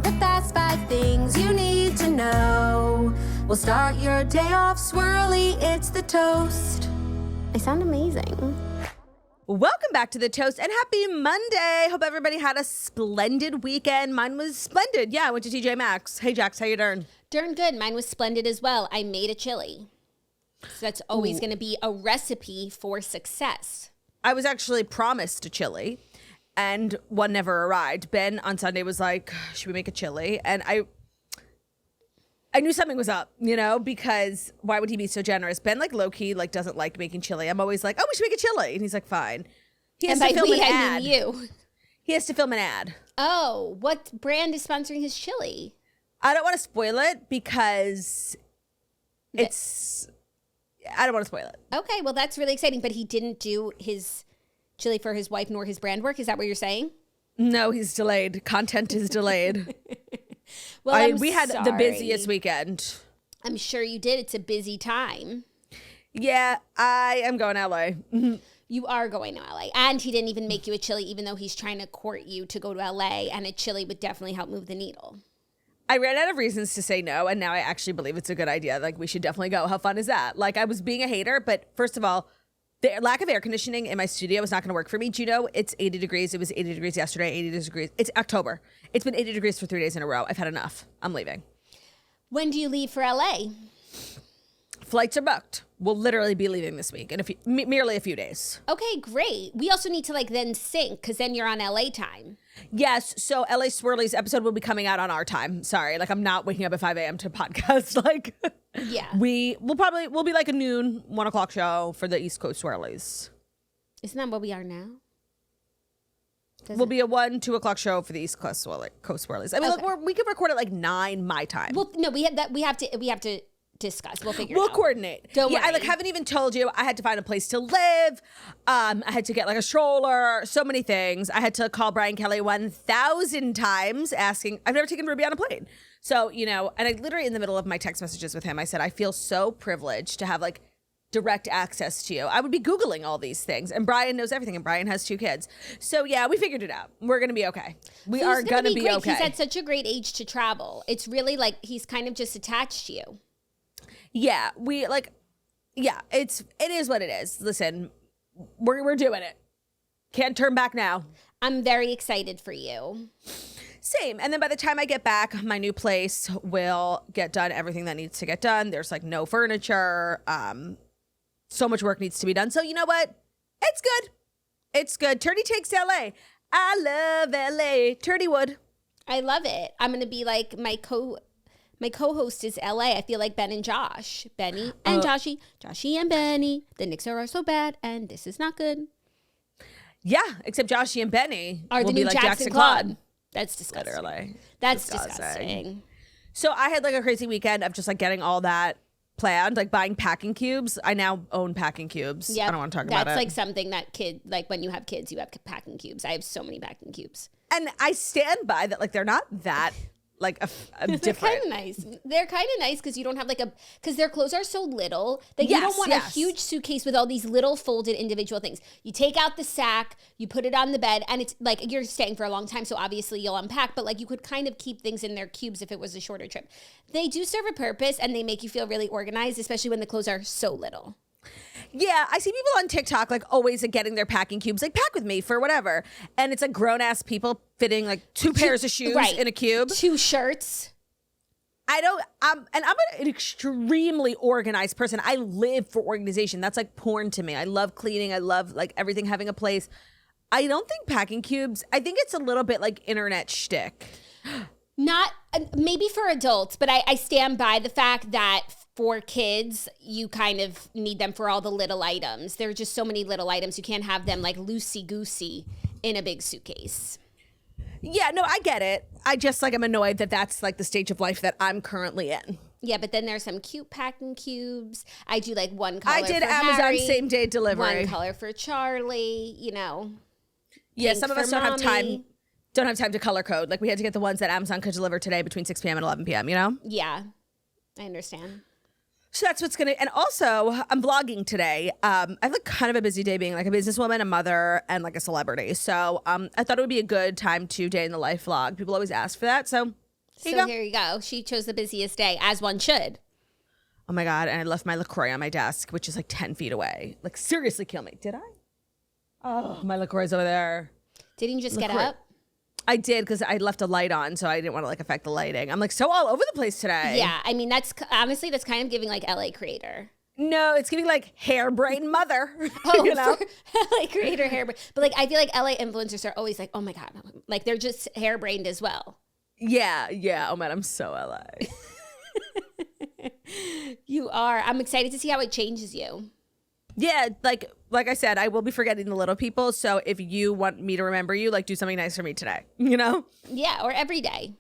the fast 5 things you need to know. We'll start your day off swirly, it's the toast. I sound amazing. Welcome back to The Toast and happy Monday. Hope everybody had a splendid weekend. Mine was splendid. Yeah, I went to TJ Maxx. Hey, Jax, how you doing? Darn good. Mine was splendid as well. I made a chili. So that's always going to be a recipe for success. I was actually promised a chili and one never arrived. Ben on Sunday was like, should we make a chili? And I knew something was up, you know, because why would he be so generous? Ben, like, low-key, like, doesn't like making chili. I'm always like, oh, we should make a chili. And he's like, fine. He has to film an ad. You. He has to film an ad. Oh, what brand is sponsoring his chili? I don't want to spoil it because I don't want to spoil it. Okay, well, that's really exciting. But he didn't do his chili for his wife nor his brand work. Is that what you're saying? No, he's delayed. Content is delayed. Well, we had the busiest weekend. I'm sure you did. It's a busy time. Yeah, I am going to LA. You are going to LA. And he didn't even make you a chili, even though he's trying to court you to go to LA. And a chili would definitely help move the needle. I ran out of reasons to say no, and now I actually believe it's a good idea. Like, we should definitely go. How fun is that? Like, I was being a hater, but first of all, the lack of air conditioning in my studio is not going to work for me. Do you know it's 80 degrees? It was 80 degrees yesterday, 80 degrees. It's October. It's been 80 degrees for 3 days in a row. I've had enough. I'm leaving. When do you leave for LA? Flights are booked. We'll literally be leaving this week in merely a few days. Okay, great. We also need to then sync because then you're on LA time. Yes. So LA Swirlies episode will be coming out on our time. Sorry. Like, I'm not waking up at 5 a.m. to podcast. Like, yeah. We'll be like a noon, 1 o'clock show for the East Coast Swirlies. Isn't that what we are now? We'll be a 1, 2 o'clock show for the East Coast Swirlies. I mean, okay. Look, we could record at like 9 my time. Well, no, we have to discuss. We'll figure it out. We'll coordinate. Don't worry. I haven't even told you. I had to find a place to live. I had to get like a stroller. So many things. I had to call Brian Kelly 1,000 times asking. I've never taken Ruby on a plane. So, you know, and I literally in the middle of my text messages with him, I said, I feel so privileged to have like direct access to you. I would be Googling all these things. And Brian knows everything. And Brian has 2 kids. So yeah, we figured it out. We're going to be okay. We are going to be great. okay. He's at such a great age to travel. It's really like he's kind of just attached to you. Yeah, it is what it is. Listen, we're doing it. Can't turn back now. I'm very excited for you. Same. And then by the time I get back, my new place will get done everything that needs to get done. There's like no furniture. So much work needs to be done. So you know what? It's good. It's good. Turdy takes LA. I love LA. Turdy would. I love it. I'm going to be like my co-host is LA. I feel like Ben and Josh. Benny and Joshy. Joshy and Benny. The Knicks are so bad and this is not good. Yeah, except Joshy and Benny are the new like Jackson Claude. That's disgusting. Literally. That's disgusting. So I had like a crazy weekend of just like getting all that planned, like buying packing cubes. I now own packing cubes. Yep. I don't want to talk about it. That's like something that when you have kids, you have packing cubes. I have so many packing cubes. And I stand by that, like, they're not that like a different. They're kind of nice. They're kind of nice because you don't have because their clothes are so little that you don't want a huge suitcase with all these little folded individual things. You take out the sack, you put it on the bed, and it's like you're staying for a long time, so obviously you'll unpack, but like you could kind of keep things in their cubes if it was a shorter trip. They do serve a purpose and they make you feel really organized, especially when the clothes are so little. Yeah, I see people on TikTok like always like getting their packing cubes, like pack with me for whatever. And it's like grown ass people fitting like 2 pairs of shoes in a cube. 2 shirts. And I'm an extremely organized person. I live for organization. That's like porn to me. I love cleaning. I love like everything having a place. I don't think packing cubes, I think it's a little bit like internet shtick. Not maybe for adults, but I stand by the fact that for kids, you kind of need them for all the little items. There are just so many little items. You can't have them like loosey-goosey in a big suitcase. Yeah, no, I get it. I just like I'm annoyed that that's like the stage of life that I'm currently in. Yeah, but then there's some cute packing cubes. I do like one color. I did for Amazon Harry, same day delivery. One color for Charlie, you know. Yeah, some of us don't have time. Don't have time to color code. Like we had to get the ones that Amazon could deliver today between 6 p.m. and 11 p.m., you know? Yeah, I understand. So that's what's gonna, and also I'm vlogging today. I have like kind of a busy day being like a businesswoman, a mother, and like a celebrity. So I thought it would be a good time to day in the life vlog. People always ask for that. So So here you go. She chose the busiest day, as one should. Oh my God. And I left my LaCroix on my desk, which is like 10 feet away. Like, seriously kill me. Did I? Oh, my LaCroix's over there. Didn't you just get up? I did, because I left a light on, so I didn't want to like affect the lighting. I'm like so all over the place today. Yeah, I mean, that's honestly, that's kind of giving like LA Creator. No, it's giving like hairbrain mother. Oh, you know? LA Creator hairbrain. But like, I feel like LA influencers are always like, oh my God, like they're just hairbrained as well. Yeah. Oh man, I'm so LA. You are. I'm excited to see how it changes you. Yeah, like I said, I will be forgetting the little people. So if you want me to remember you, like do something nice for me today, you know? Yeah, or every day.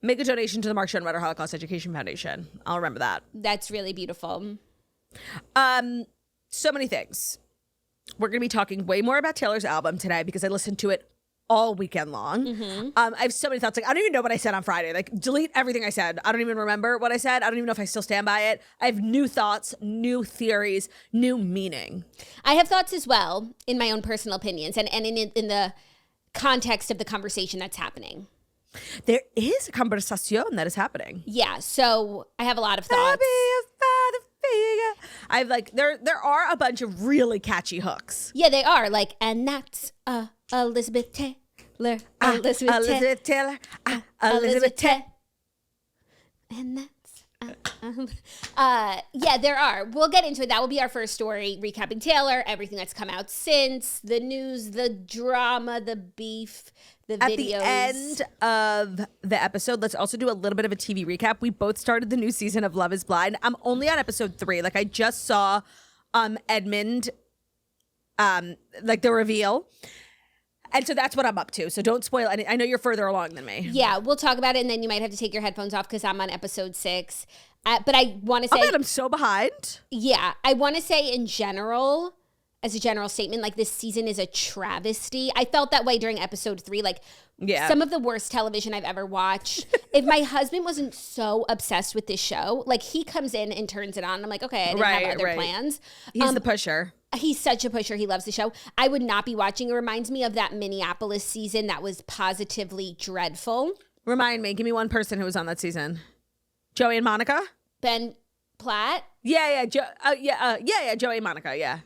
Make a donation to the Mark Schoenwetter Holocaust Education Foundation. I'll remember that. That's really beautiful. So many things. We're going to be talking way more about Taylor's album today because I listened to it all weekend long. Mm-hmm. I have so many thoughts. Like, I don't even know what I said on Friday. Like, delete everything I said. I don't even remember what I said. I don't even know if I still stand by it. I have new thoughts, new theories, new meaning. I have thoughts as well in my own personal opinions and in the context of the conversation that's happening. There is a conversation that is happening. Yeah, so I have a lot of thoughts. I've like there are a bunch of really catchy hooks. Yeah, they are. Like, and that's Elizabeth Taylor. Elizabeth Taylor. Elizabeth Taylor. And that's yeah, there are. We'll get into it. That will be our first story, recapping Taylor, everything that's come out since, the news, the drama, the beef, the videos. At the end of the episode, let's also do a little bit of a TV recap. We both started the new season of Love is Blind. I'm only on episode 3. Like, I just saw Edmund, like the reveal. And so that's what I'm up to. So don't spoil any. I know you're further along than me. Yeah, we'll talk about it, and then you might have to take your headphones off because I'm on episode 6. But I want to say, oh man, I'm so behind. Yeah, I want to say in general, as a general statement, like this season is a travesty. I felt that way during episode 3. Like, some of the worst television I've ever watched. If my husband wasn't so obsessed with this show, like he comes in and turns it on. I'm like, okay, I didn't have other plans. He's the pusher. He's such a pusher. He loves the show. I would not be watching. It reminds me of that Minneapolis season that was positively dreadful. Remind me. Give me one person who was on that season. Joey and Monica? Ben Platt? Yeah. Joey and Monica, yeah.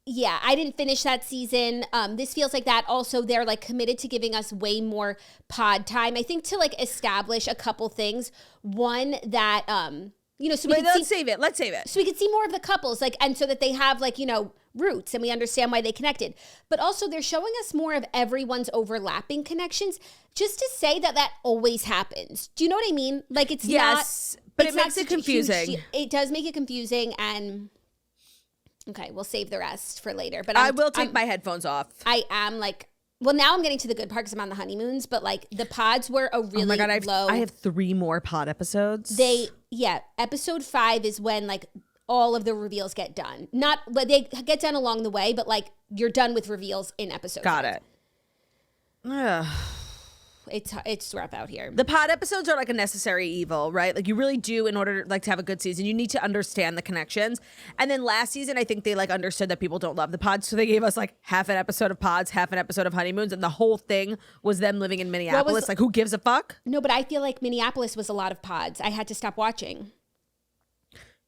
Yeah, I didn't finish that season. This feels like that. Also, they're like committed to giving us way more pod time. I think to like establish a couple things. One that so let's save it. So we could see more of the couples, like, and so that they have like, roots and we understand why they connected. But also they're showing us more of everyone's overlapping connections just to say that always happens. Do you know what I mean? Like it's not, but it makes it confusing. It does make it confusing and okay, we'll save the rest for later. But I will take my headphones off. I am like, well, now I'm getting to the good part because I'm on the honeymoons, but like the pods were a really low. I have 3 more pod episodes. Episode 5 is when like all of the reveals get done. Not, but they get done along the way, but like you're done with reveals in episode 5. Got it. Ugh. It's rough out here. The pod episodes are like a necessary evil, right? Like you really do, in order like to have a good season, you need to understand the connections. And then last season, I think they like understood that people don't love the pods, so they gave us like half an episode of pods, half an episode of honeymoons, and the whole thing was them living in Minneapolis. Like, who gives a fuck? No, but I feel like Minneapolis was a lot of pods. I had to stop watching.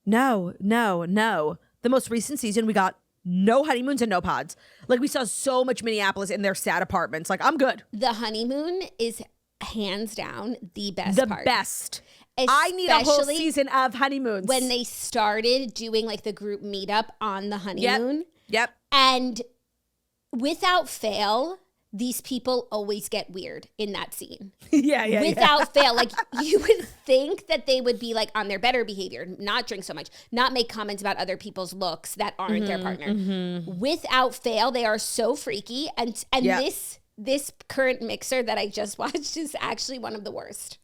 No. The most recent season, we got no honeymoons and no pods. Like, we saw so much Minneapolis in their sad apartments. Like, I'm good. The honeymoon is hands down the best part. The best. I need a whole season of honeymoons. When they started doing like the group meetup on the honeymoon. Yep. And without fail, these people always get weird in that scene. Yeah. Without fail. Like, you would think that they would be like on their better behavior, not drink so much, not make comments about other people's looks that aren't their partner. Mm-hmm. Without fail, they are so freaky. And this current mixer that I just watched is actually one of the worst.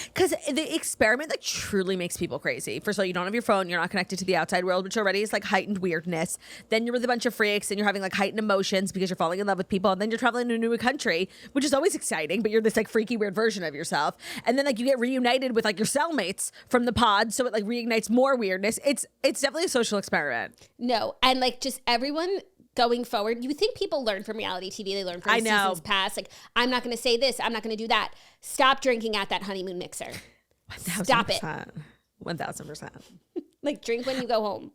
Because the experiment like truly makes people crazy. First of all, you don't have your phone. You're not connected to the outside world, which already is like heightened weirdness. Then you're with a bunch of freaks and you're having like heightened emotions because you're falling in love with people. And then you're traveling to a new country, which is always exciting, but you're this like freaky weird version of yourself. And then like you get reunited with like your cellmates from the pod. So it like reignites more weirdness. It's definitely a social experiment. No. And like just everyone going forward, you think people learn from reality TV. They learn from seasons past. Like, I'm not going to say this. I'm not going to do that. Stop drinking at that honeymoon mixer. 1,000%. Stop it. 1,000%. Like, drink when you go home.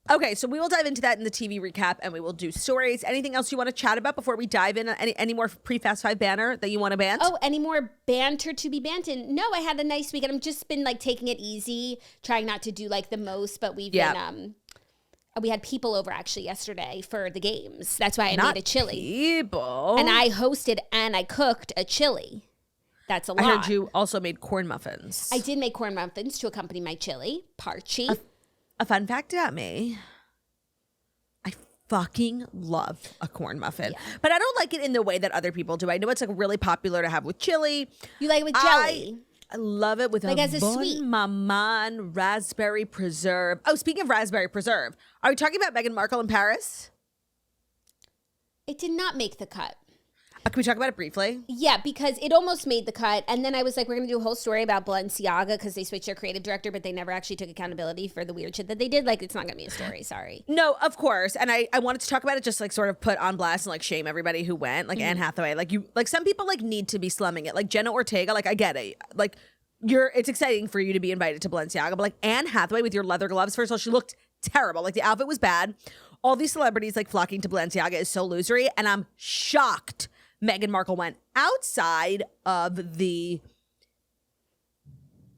Okay, so we will dive into that in the TV recap, and we will do stories. Anything else you want to chat about before we dive in? Any more pre-Fast 5 banner that you want to bant? Oh, any more banter to be banted? No, I had a nice weekend. I've just been like taking it easy, trying not to do like the most, but we've been we had people over actually yesterday for the games. That's why I made a chili. People. And I hosted and I cooked a chili. That's a lot. I heard you also made corn muffins. I did make corn muffins to accompany my chili. Parchi. A fun fact about me. I fucking love a corn muffin. Yeah. But I don't like it in the way that other people do. I know it's like really popular to have with chili. You like it with jelly? I love it with like as a bon sweet maman raspberry preserve. Oh, speaking of raspberry preserve, are we talking about Meghan Markle in Paris? It did not make the cut. Can we talk about it briefly? Yeah, because it almost made the cut. And then I was like, we're going to do a whole story about Balenciaga because they switched their creative director, but they never actually took accountability for the weird shit that they did. Like, it's not going to be a story. Sorry. No, of course. And I wanted to talk about it, just like sort of put on blast and like shame everybody who went. Like Anne Hathaway. Like some people like need to be slumming it. Like Jenna Ortega, like I get it. Like it's exciting for you to be invited to Balenciaga. But like Anne Hathaway with your leather gloves, first of all, she looked terrible. Like the outfit was bad. All these celebrities like flocking to Balenciaga is so losery. And I'm shocked Meghan Markle went outside of the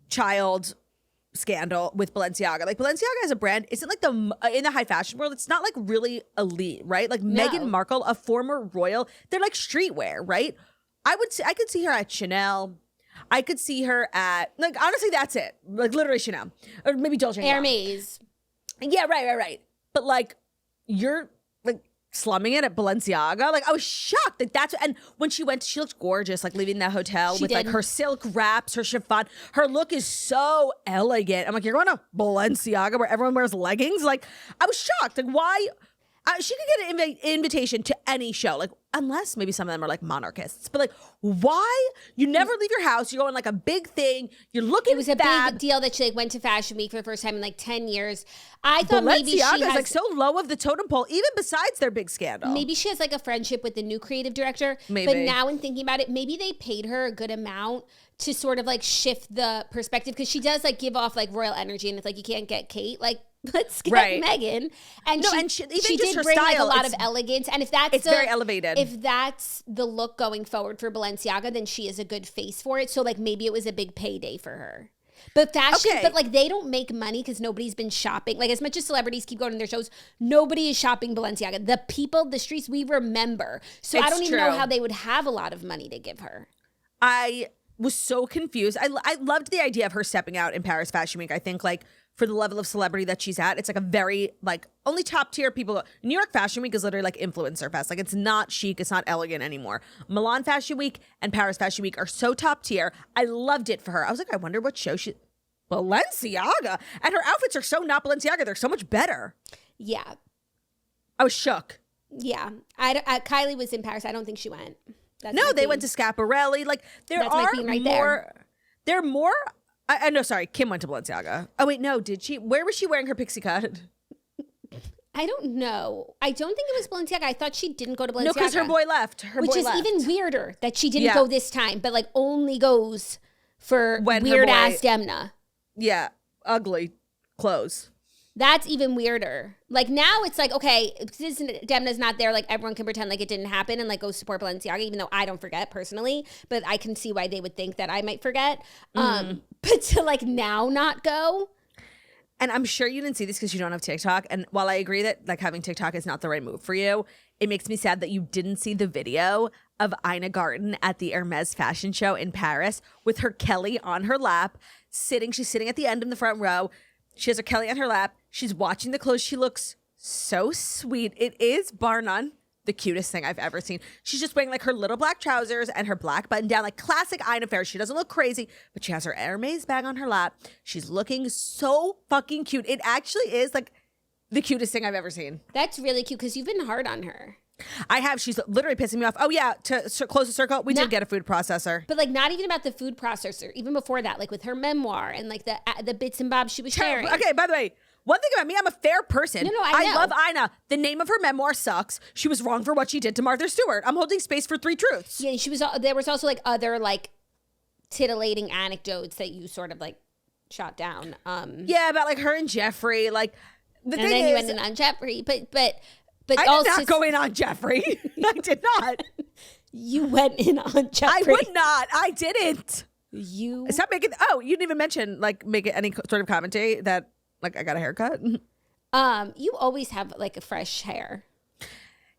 child scandal with Balenciaga. Like Balenciaga as a brand isn't like in the high fashion world, it's not like really elite, right? Like no. Meghan Markle, a former royal, they're like streetwear, right? I could see her at Chanel. I could see her at, like, honestly, that's it. Like literally Chanel or maybe Dolce & Gabbana. Hermes. Yeah, right. But like you're like slumming it at Balenciaga. Like I was shocked. Like and when she went, she looked gorgeous, like leaving that hotel with like her silk wraps, her chiffon. Her look is so elegant. I'm like, you're going to Balenciaga where everyone wears leggings? Like I was shocked. Like why? She could get an invitation to any show, like unless maybe some of them are like monarchists. But like, why? You never leave your house. You're going like a big thing. You're looking. It was a big deal that she like went to Fashion Week for the first time in like 10 years. I thought maybe she has like so low of the totem pole, even besides their big scandal. Maybe she has like a friendship with the new creative director. Maybe. But now in thinking about it, maybe they paid her a good amount to sort of like shift the perspective because she does like give off like royal energy, and it's like you can't get Kate. Like let's get Meghan. And she did bring style, like a lot of elegance. And if that's very elevated. If that's the look going forward for Balenciaga, then she is a good face for it. So like maybe it was a big payday for her. But fashion, but like they don't make money because nobody's been shopping. Like as much as celebrities keep going to their shows, nobody is shopping Balenciaga. The people, the streets, we remember. So I don't even know how they would have a lot of money to give her. I was so confused. I loved the idea of her stepping out in Paris Fashion Week. I think like for the level of celebrity that she's at, it's like a very like only top tier people go. New York Fashion Week is literally like influencer fest. Like it's not chic, it's not elegant anymore. Milan Fashion Week and Paris Fashion Week are so top tier. I loved it for her. I was like, I wonder what show Balenciaga, and her outfits are so not Balenciaga. They're so much better. Yeah, I was shook. Yeah, Kylie was in Paris. I don't think she went. They went to Schiaparelli. Like there That's are my theme right more. There are more. I know. Sorry, Kim went to Balenciaga. Oh wait, no, did she? Where was she wearing her pixie cut? I don't know. I don't think it was Balenciaga. I thought she didn't go to Balenciaga. No, because her boy left. Which is even weirder that she didn't go this time, but like only goes for weird ass Demna. Yeah, ugly clothes. That's even weirder. Like now it's like, okay, since Demna's not there, like everyone can pretend like it didn't happen and like go support Balenciaga, even though I don't forget personally, but I can see why they would think that I might forget. But to like now not go. And I'm sure you didn't see this because you don't have TikTok. And while I agree that like having TikTok is not the right move for you, it makes me sad that you didn't see the video of Ina Garten at the Hermes fashion show in Paris with her Kelly on her lap, She's sitting at the end in the front row. She has her Kelly on her lap. She's watching the clothes. She looks so sweet. It is, bar none, the cutest thing I've ever seen. She's just wearing like her little black trousers and her black button down, like classic Ina Fair. She doesn't look crazy, but she has her Hermes bag on her lap. She's looking so fucking cute. It actually is like the cutest thing I've ever seen. That's really cute because you've been hard on her. I have. She's literally pissing me off. Oh yeah, to close the circle, we did get a food processor. But like not even about the food processor, even before that, like with her memoir and like the bits and bobs she was sharing. Okay, by the way, One thing about me, I'm a fair person. No, I know. love Ina. The name of her memoir sucks. She was wrong for what she did to Martha Stewart. I'm holding space for 3 truths. Yeah, she was. There was also like other like titillating anecdotes that you sort of like shot down. Yeah, about like her and Jeffrey. Like the and thing then is, you went in on Jeffrey, but I also did not go in on Jeffrey. I did not. You went in on Jeffrey. I would not. I didn't. You stop making. Oh, you didn't even mention like making any sort of commentary that like I got a haircut. You always have like a fresh hair.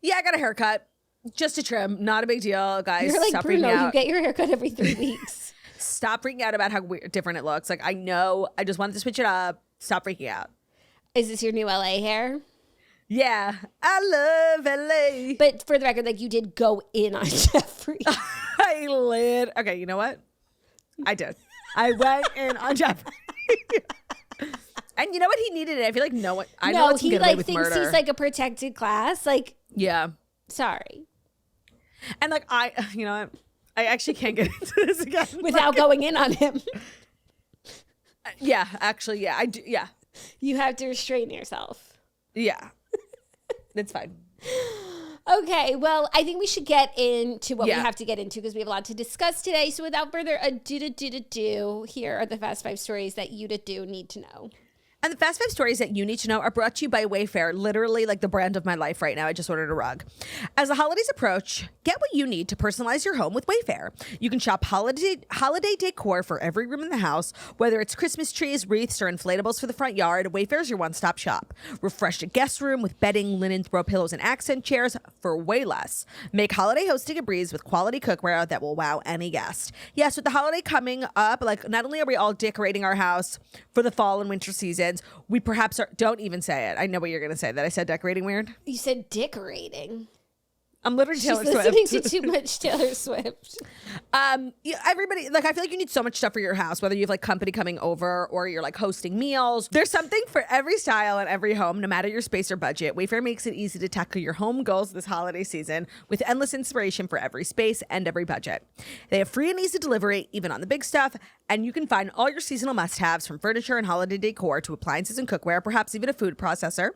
Yeah, I got a haircut. Just a trim. Not a big deal, guys. You're like Stop Bruno. freaking out. You get your haircut every 3 weeks. Stop freaking out about how weird, different it looks. Like I know. I just wanted to switch it up. Stop freaking out. Is this your new LA hair? Yeah, I love LA. But for the record, like you did go in on Jeffrey. Okay, you know what? I did. I went in on Jeffrey. And you know what? He needed it. I feel like no one. I know he get away with thinks murder. he's like a protected class. Like, yeah. Sorry. And like you know what? I actually can't get into this again without going in on him. Yeah, actually, yeah, I do. Yeah, you have to restrain yourself. Yeah, that's fine. Okay, well, I think we should get into what we have to get into because we have a lot to discuss today. So without further ado, here are the Fast 5 stories that you need to know. And the Fast 5 stories that you need to know are brought to you by Wayfair, literally like the brand of my life right now. I just ordered a rug. As the holidays approach, get what you need to personalize your home with Wayfair. You can shop holiday decor for every room in the house, whether it's Christmas trees, wreaths, or inflatables for the front yard. Wayfair's your one-stop shop. Refresh a guest room with bedding, linen, throw pillows, and accent chairs for way less. Make holiday hosting a breeze with quality cookware that will wow any guest. Yes, with the holiday coming up, like not only are we all decorating our house for the fall and winter season, we perhaps don't even say it. I know what you're going to say. That I said decorating weird. You said decorating. I'm literally Taylor Swift. Listening to too much Taylor Swift. Everybody, like, I feel like you need so much stuff for your house, whether you have like company coming over or you're like hosting meals. There's something for every style and every home, no matter your space or budget. Wayfair makes it easy to tackle your home goals this holiday season with endless inspiration for every space and every budget. They have free and easy delivery, even on the big stuff, and you can find all your seasonal must-haves from furniture and holiday decor to appliances and cookware, perhaps even a food processor,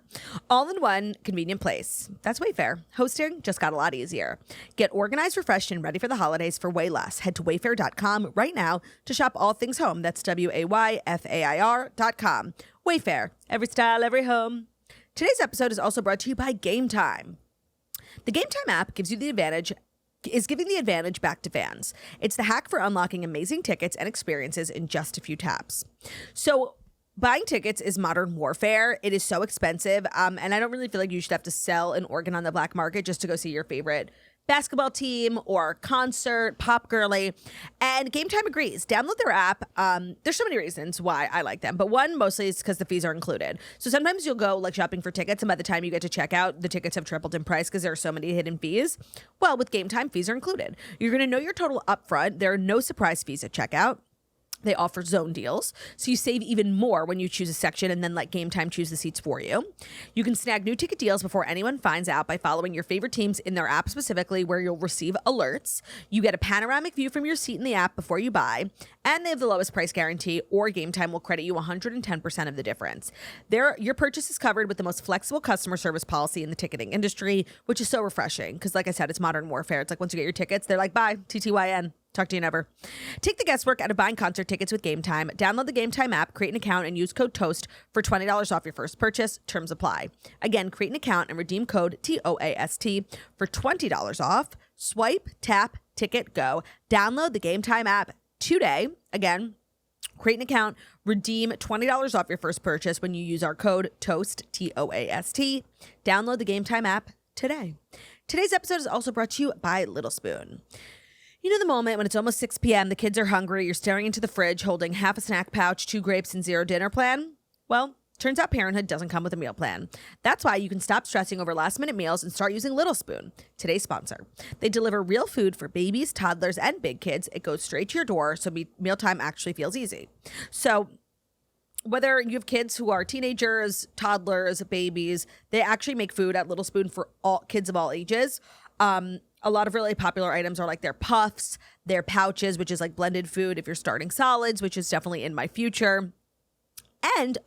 all in one convenient place. That's Wayfair. Hosting just got a lot easier. Get organized, refreshed, and ready for the holidays for way less. Head to wayfair.com right now to shop all things home. That's WAYFAIR.com. Wayfair. Every style, every home. Today's episode is also brought to you by Game Time. The Game Time app is giving the advantage back to fans. It's the hack for unlocking amazing tickets and experiences in just a few taps. So buying tickets is modern warfare. It is so expensive. And I don't really feel like you should have to sell an organ on the black market just to go see your favorite basketball team or concert, pop girly. And Game Time agrees. Download their app. There's so many reasons why I like them, but one mostly is because the fees are included. So sometimes you'll go like shopping for tickets, and by the time you get to checkout, the tickets have tripled in price because there are so many hidden fees. Well, with Game Time, fees are included. You're going to know your total upfront. There are no surprise fees at checkout. They offer zone deals, so you save even more when you choose a section and then let Game Time choose the seats for you. You can snag new ticket deals before anyone finds out by following your favorite teams in their app specifically, where you'll receive alerts. You get a panoramic view from your seat in the app before you buy, and they have the lowest price guarantee, or Game Time will credit you 110% of the difference. Your purchase is covered with the most flexible customer service policy in the ticketing industry, which is so refreshing because, like I said, it's modern warfare. It's like once you get your tickets, they're like, bye, TTYN. Talk to you never. Take the guesswork out of buying concert tickets with Game Time. Download the Game Time app, create an account, and use code TOAST for $20 off your first purchase. Terms apply. Again, create an account and redeem code TOAST for $20 off. Swipe, tap, ticket, go. Download the Game Time app today. Again, create an account, redeem $20 off your first purchase when you use our code TOAST, TOAST. Download the Game Time app today. Today's episode is also brought to you by Little Spoon. You know the moment when it's almost 6 p.m., the kids are hungry, you're staring into the fridge, holding half a snack pouch, 2 grapes, and 0 dinner plan? Well, turns out parenthood doesn't come with a meal plan. That's why you can stop stressing over last-minute meals and start using Little Spoon, today's sponsor. They deliver real food for babies, toddlers, and big kids. It goes straight to your door, so mealtime actually feels easy. So whether you have kids who are teenagers, toddlers, babies, they actually make food at Little Spoon for all kids of all ages. A lot of really popular items are like their puffs, their pouches, which is like blended food if you're starting solids, which is definitely in my future. And,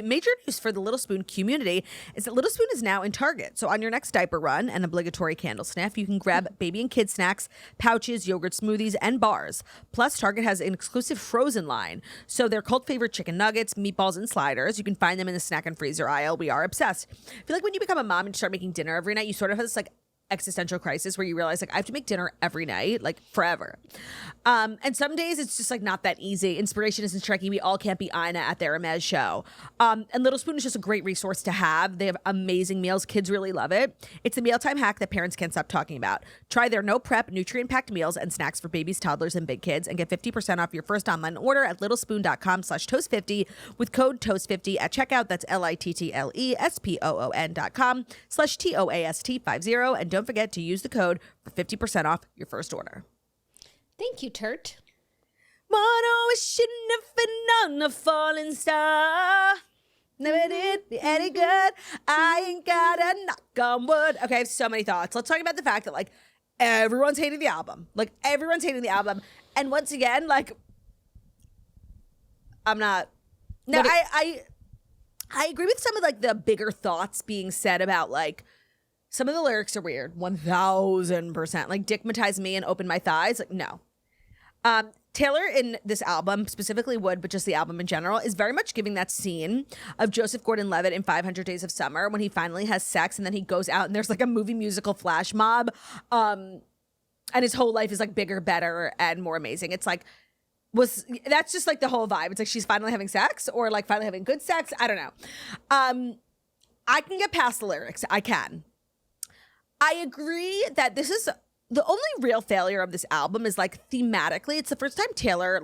major news for the Little Spoon community is that Little Spoon is now in Target. So on your next diaper run and obligatory candle sniff, you can grab baby and kid snacks, pouches, yogurt smoothies, and bars. Plus, Target has an exclusive frozen line. So their cult favorite chicken nuggets, meatballs, and sliders, you can find them in the snack and freezer aisle. We are obsessed. I feel like when you become a mom and start making dinner every night, you sort of have this like existential crisis where you realize like I have to make dinner every night, like forever. And some days it's just like not that easy. Inspiration isn't tricky. We all can't be Ina at their Hermes show. And Little Spoon is just a great resource to have. They have amazing meals. Kids really love it. It's a mealtime hack that parents can't stop talking about. Try their no prep, nutrient-packed meals and snacks for babies, toddlers, and big kids and get 50% off your first online order at littlespoon.com/toast50 with code toast50 at checkout. That's littlespoon.com/TOAST50 and don't forget to use the code for 50% off your first order. Thank you, Turt. What wishing on a falling star. Never did me any good. I ain't got a knock on wood. Okay, I have so many thoughts. Let's talk about the fact that like everyone's hating the album. Like everyone's hating the album. And once again, like I'm not. No, I agree with some of like the bigger thoughts being said about like some of the lyrics are weird. 1000%. Like dickmatize me and open my thighs. Like no. Taylor in this album, specifically Wood, but just the album in general, is very much giving that scene of Joseph Gordon-Levitt in 500 Days of Summer when he finally has sex and then he goes out and there's like a movie musical flash mob. And his whole life is like bigger, better, and more amazing. It's like, that's just like the whole vibe. It's like she's finally having sex or like finally having good sex. I don't know. I can get past the lyrics. I can. I agree that this is the only real failure of this album is like thematically. It's the first time Taylor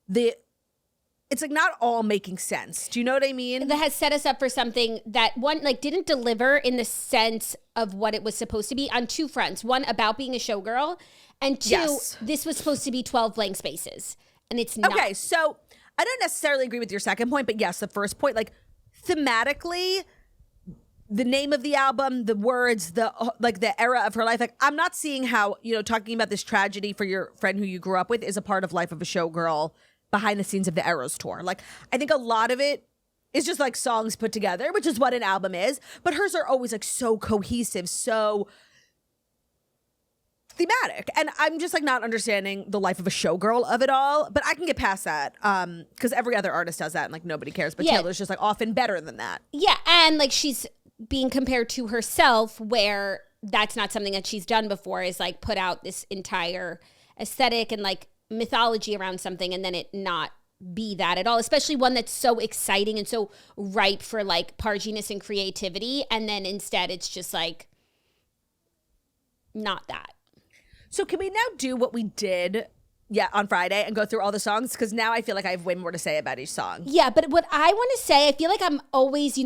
it's like not all making sense. Do you know what I mean? That has set us up for something that one like didn't deliver in the sense of what it was supposed to be on two fronts. One, about being a showgirl, and two, This was supposed to be 12 blank spaces, and it's not. Okay, so I don't necessarily agree with your second point, but yes, the first point, like thematically, the name of the album, the words, the era of her life. Like, I'm not seeing how, talking about this tragedy for your friend who you grew up with is a part of Life of a Showgirl behind the scenes of the Eras tour. Like, I think a lot of it is just like songs put together, which is what an album is. But hers are always like so cohesive, so thematic. And I'm just like not understanding the Life of a Showgirl of it all. But I can get past that because every other artist does that and like nobody cares. But Taylor's just like often better than that. Yeah. And like she's being compared to herself, where that's not something that she's done before, is like put out this entire aesthetic and like mythology around something and then it not be that at all, especially one that's so exciting and so ripe for like parginess and creativity, and then instead it's just like not that. So can we now do what we did on Friday and go through all the songs? Because now I feel like I have way more to say about each song. Yeah, but what I want to say, I feel like I'm always,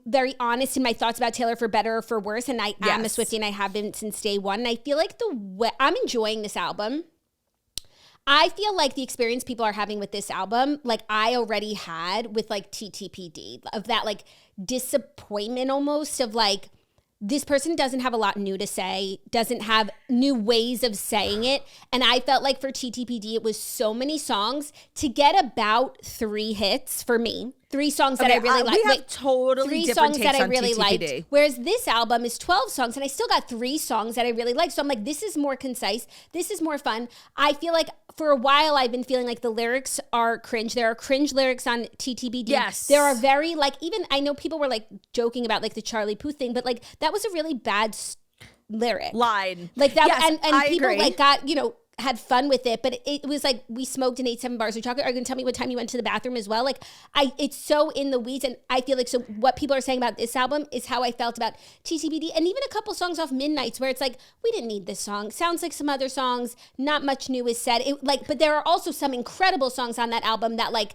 very honest in my thoughts about Taylor, for better or for worse. And I am a Swiftie and I have been since day one. And I feel like I'm enjoying this album. I feel like the experience people are having with this album, like I already had with like TTPD, of that like disappointment almost of like, this person doesn't have a lot new to say, doesn't have new ways of saying it. And I felt like for TTPD, it was so many songs to get about 3 hits for me. 3 songs that I really liked. We have totally 3 different songs takes that I on really TTPD. liked. Whereas this album is 12 songs and I still got 3 songs that I really liked. So I'm like, this is more concise. This is more fun. I feel like for a while I've been feeling like the lyrics are cringe. There are cringe lyrics on TTBD. Yes. There are very like, even I know people were like joking about like the Charlie Puth thing, but like that was a really bad lyric. Line. Like that. Yes, and people agree. like got, had fun with it, but it was like we smoked and ate 7 bars of chocolate. Are you gonna tell me what time you went to the bathroom as well? Like it's so in the weeds, and I feel like so what people are saying about this album is how I felt about TTBD, and even a couple songs off Midnights where it's like we didn't need this song. Sounds like some other songs. Not much new is said. But there are also some incredible songs on that album that like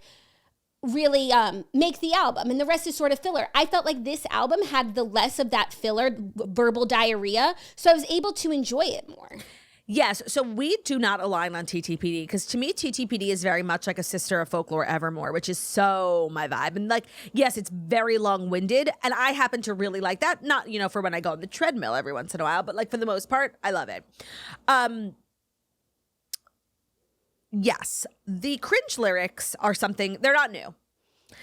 really make the album, and the rest is sort of filler. I felt like this album had the less of that filler verbal diarrhea, so I was able to enjoy it more. Yes, so we do not align on TTPD because to me, TTPD is very much like a sister of Folklore Evermore, which is so my vibe. And like, yes, it's very long-winded, and I happen to really like that. Not, for when I go on the treadmill every once in a while, but like for the most part, I love it. Yes, the cringe lyrics are something, they're not new.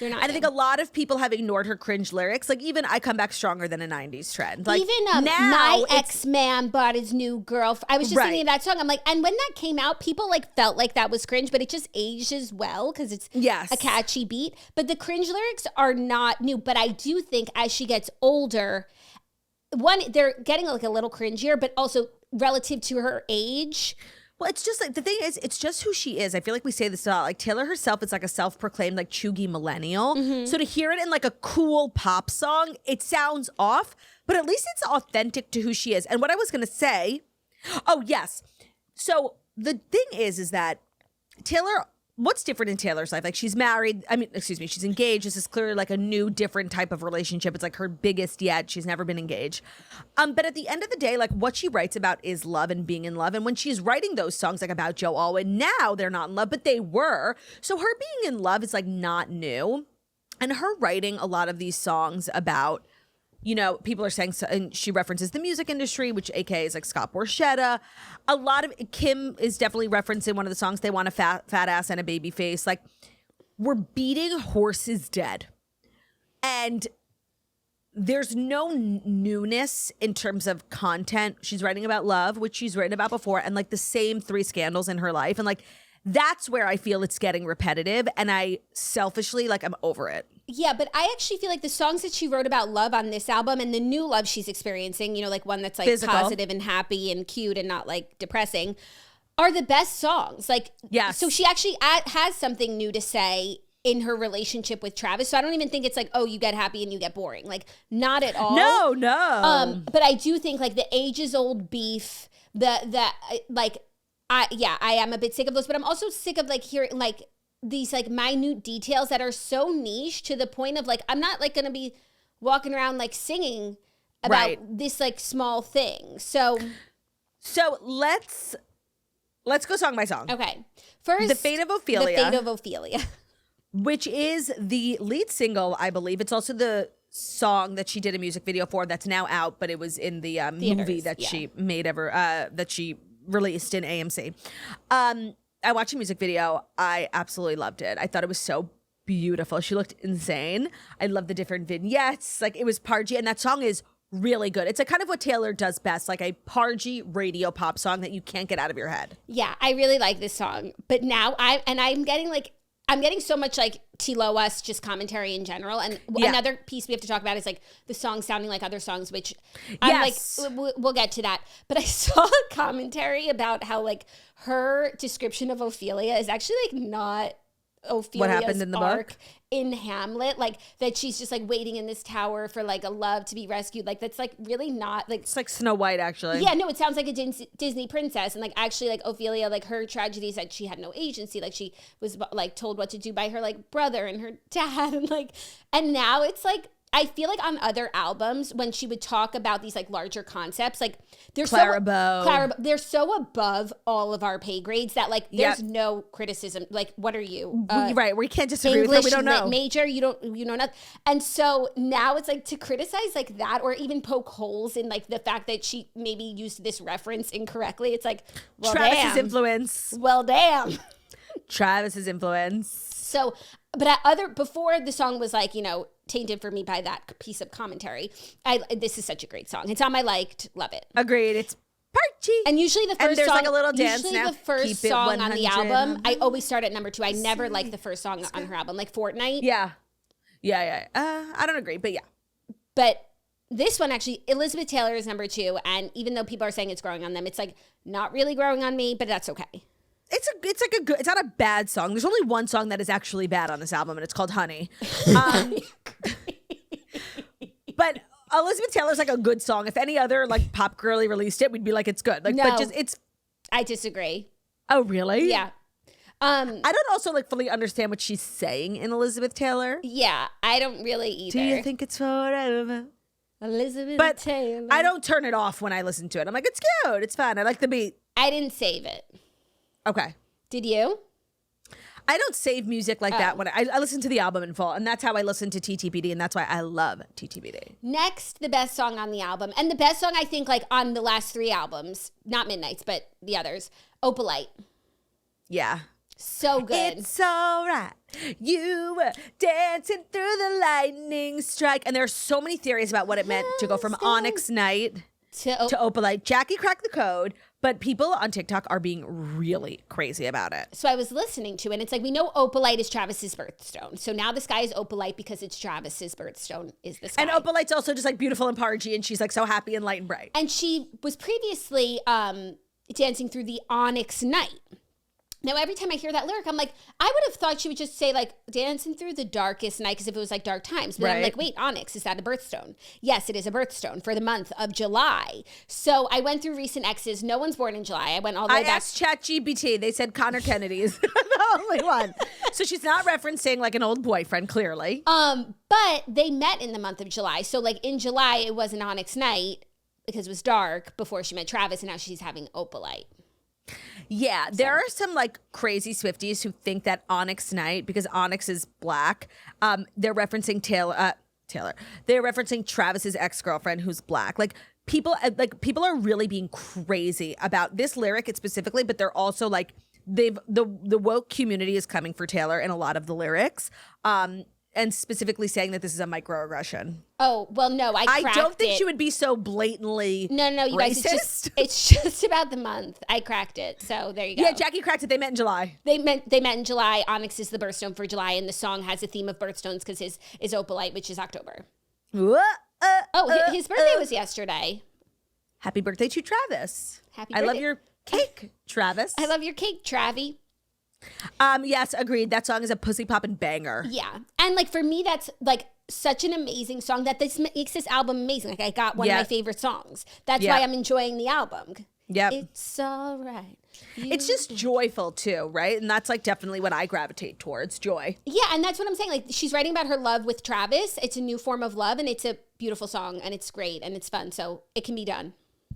They're not. And I think a lot of people have ignored her cringe lyrics. Like even I Come Back Stronger than a 90s trend. Like even now my ex-man bought his new girl. I was just thinking of that song. I'm like, and when that came out, people like felt like that was cringe, but it just ages well because it's a catchy beat. But the cringe lyrics are not new. But I do think as she gets older, one, they're getting like a little cringier, but also relative to her age. Well, it's just like, the thing is, it's just who she is. I feel like we say this a lot. Like Taylor herself is like a self-proclaimed like chuggy millennial. So to hear it in like a cool pop song, it sounds off, but at least it's authentic to who she is. And what I was going to say, oh yes. So the thing is that Taylor, what's different in Taylor's life? Like she's married. She's engaged. This is clearly like a new, different type of relationship. It's like her biggest yet. She's never been engaged. But at the end of the day, like what she writes about is love and being in love. And when she's writing those songs like about Joe Alwyn, now they're not in love, but they were. So her being in love is like not new. And her writing a lot of these songs about, you know, people are saying, and she references the music industry, which AKA is like Scott Borchetta. A lot of Kim is definitely referencing one of the songs. They want a fat ass and a baby face. Like we're beating horses dead. And there's no newness in terms of content. She's writing about love, which she's written about before, and like the same 3 scandals in her life. And like, that's where I feel it's getting repetitive. And I selfishly, like, I'm over it. Yeah, but I actually feel like the songs that she wrote about love on this album and the new love she's experiencing, you know, like one that's like positive and happy and cute and not like depressing, are the best songs. Like, yes. So she actually has something new to say in her relationship with Travis. So I don't even think it's like, oh, you get happy and you get boring. Like, not at all. No. But I do think like the ages old beef, I am a bit sick of those, but I'm also sick of like hearing like these like minute details that are so niche to the point of like, I'm not like going to be walking around like singing about this like small thing. So let's go song by song. Okay. First, The Fate of Ophelia. The Fate of Ophelia. Which is the lead single, I believe. It's also the song that she did a music video for that's now out, but it was in the movie that she made that she released in AMC. I watched a music video. I absolutely loved it. I thought it was so beautiful. She looked insane. I love the different vignettes. Like it was pargy, and that song is really good. It's like kind of what Taylor does best, like a pargy radio pop song that you can't get out of your head. Yeah, I really like this song. But now I'm getting so much like TLOS just commentary in general. And another piece we have to talk about is like the song sounding like other songs, which I'm like, we'll get to that. But I saw a commentary about how like her description of Ophelia is actually like not Ophelia's what happened in the book in Hamlet, like that she's just like waiting in this tower for like a love to be rescued. Like that's like really not like, it's like Snow White actually. Yeah, no, it sounds like a Disney princess. And like actually like Ophelia, like her tragedy is that she had no agency. Like she was like told what to do by her like brother and her dad, and like, and now it's like, I feel like on other albums when she would talk about these like larger concepts, like they're they're so above all of our pay grades that like there's no criticism. Like, what are you? Right, we can't disagree English with her. We don't know. Major, you know nothing. And so now it's like to criticize like that, or even poke holes in like the fact that she maybe used this reference incorrectly. It's like, well, Travis's influence. Well, damn. Travis's influence. So, but before the song was like, you know, tainted for me by that piece of commentary. This is such a great song. It's on my liked, love it. Agreed. It's party. And usually the first there's song, like a little dance usually now. the first Keep song on the album, I always start at number 2. I never like the first song on her album, like Fortnite. Yeah. I don't agree, but yeah. But this one actually, Elizabeth Taylor is number 2, and even though people are saying it's growing on them, it's like not really growing on me, but that's okay. It's not a bad song. There's only one song that is actually bad on this album, and it's called Honey. But Elizabeth Taylor's like a good song. If any other like pop girly released it, we'd be like, it's good. Like, no, but just it's. I disagree. Oh really? Yeah. I don't also like fully understand what she's saying in Elizabeth Taylor. Yeah, I don't really either. Do you think it's forever? Elizabeth Taylor. I don't turn it off when I listen to it. I'm like, it's cute. It's fun. I like the beat. I didn't save it. Okay. Did you? I don't save music like that when I listen to the album in full, and that's how I listen to TTPD, and that's why I love TTPD. Next, the best song on the album, and the best song I think like on the last 3 albums, not Midnight's, but the others, Opalite. Yeah. So good. It's all right. You were dancing through the lightning strike. And there's so many theories about what it meant to go from Onyx Night to Opalite. Jackie cracked the code, but people on TikTok are being really crazy about it. So I was listening to it, and it's like, we know Opalite is Travis's birthstone. So now the sky is Opalite because it's Travis's birthstone is the sky. And Opalite's also just like beautiful and pargy, and she's like so happy and light and bright. And she was previously dancing through the Onyx Night. Now, every time I hear that lyric, I'm like, I would have thought she would just say, like, dancing through the darkest night, because if it was, like, dark times. But I'm like, wait, Onyx, is that a birthstone? Yes, it is a birthstone for the month of July. So I went through recent exes. No one's born in July. I went all the way back. I asked ChatGPT. They said Connor Kennedy is the only one. So she's not referencing, like, an old boyfriend, clearly. But they met in the month of July. So, like, in July, it was an Onyx Night because it was dark before she met Travis, and now she's having Opalite. Yeah, there are some like crazy Swifties who think that Onyx Night, because Onyx is black, they're referencing Taylor. They're referencing Travis's ex-girlfriend who's black. Like people are really being crazy about this lyric specifically, but they're also like the woke community is coming for Taylor in a lot of the lyrics. And specifically saying that this is a microaggression. Oh, well, no, I don't think she would be so blatantly No, you racist. guys, it's just about the month. I cracked it. So there you go. Yeah, Jackie cracked it. They met in July. They met in July. Onyx is the birthstone for July, and the song has a theme of birthstones because his is Opalite, which is October. His birthday was yesterday. Happy birthday to Travis. Happy birthday. I love your cake, Travis. I love your cake, Travi. Yes, agreed. That song is a pussy poppin' banger. Yeah. And like for me, that's like such an amazing song that this makes this album amazing. Like I got one of my favorite songs. That's why I'm enjoying the album. Yep. It's all right. It's just joyful too, right? And that's like definitely what I gravitate towards, joy. Yeah, and that's what I'm saying. Like she's writing about her love with Travis. It's a new form of love, and it's a beautiful song, and it's great, and it's fun. So it can be done.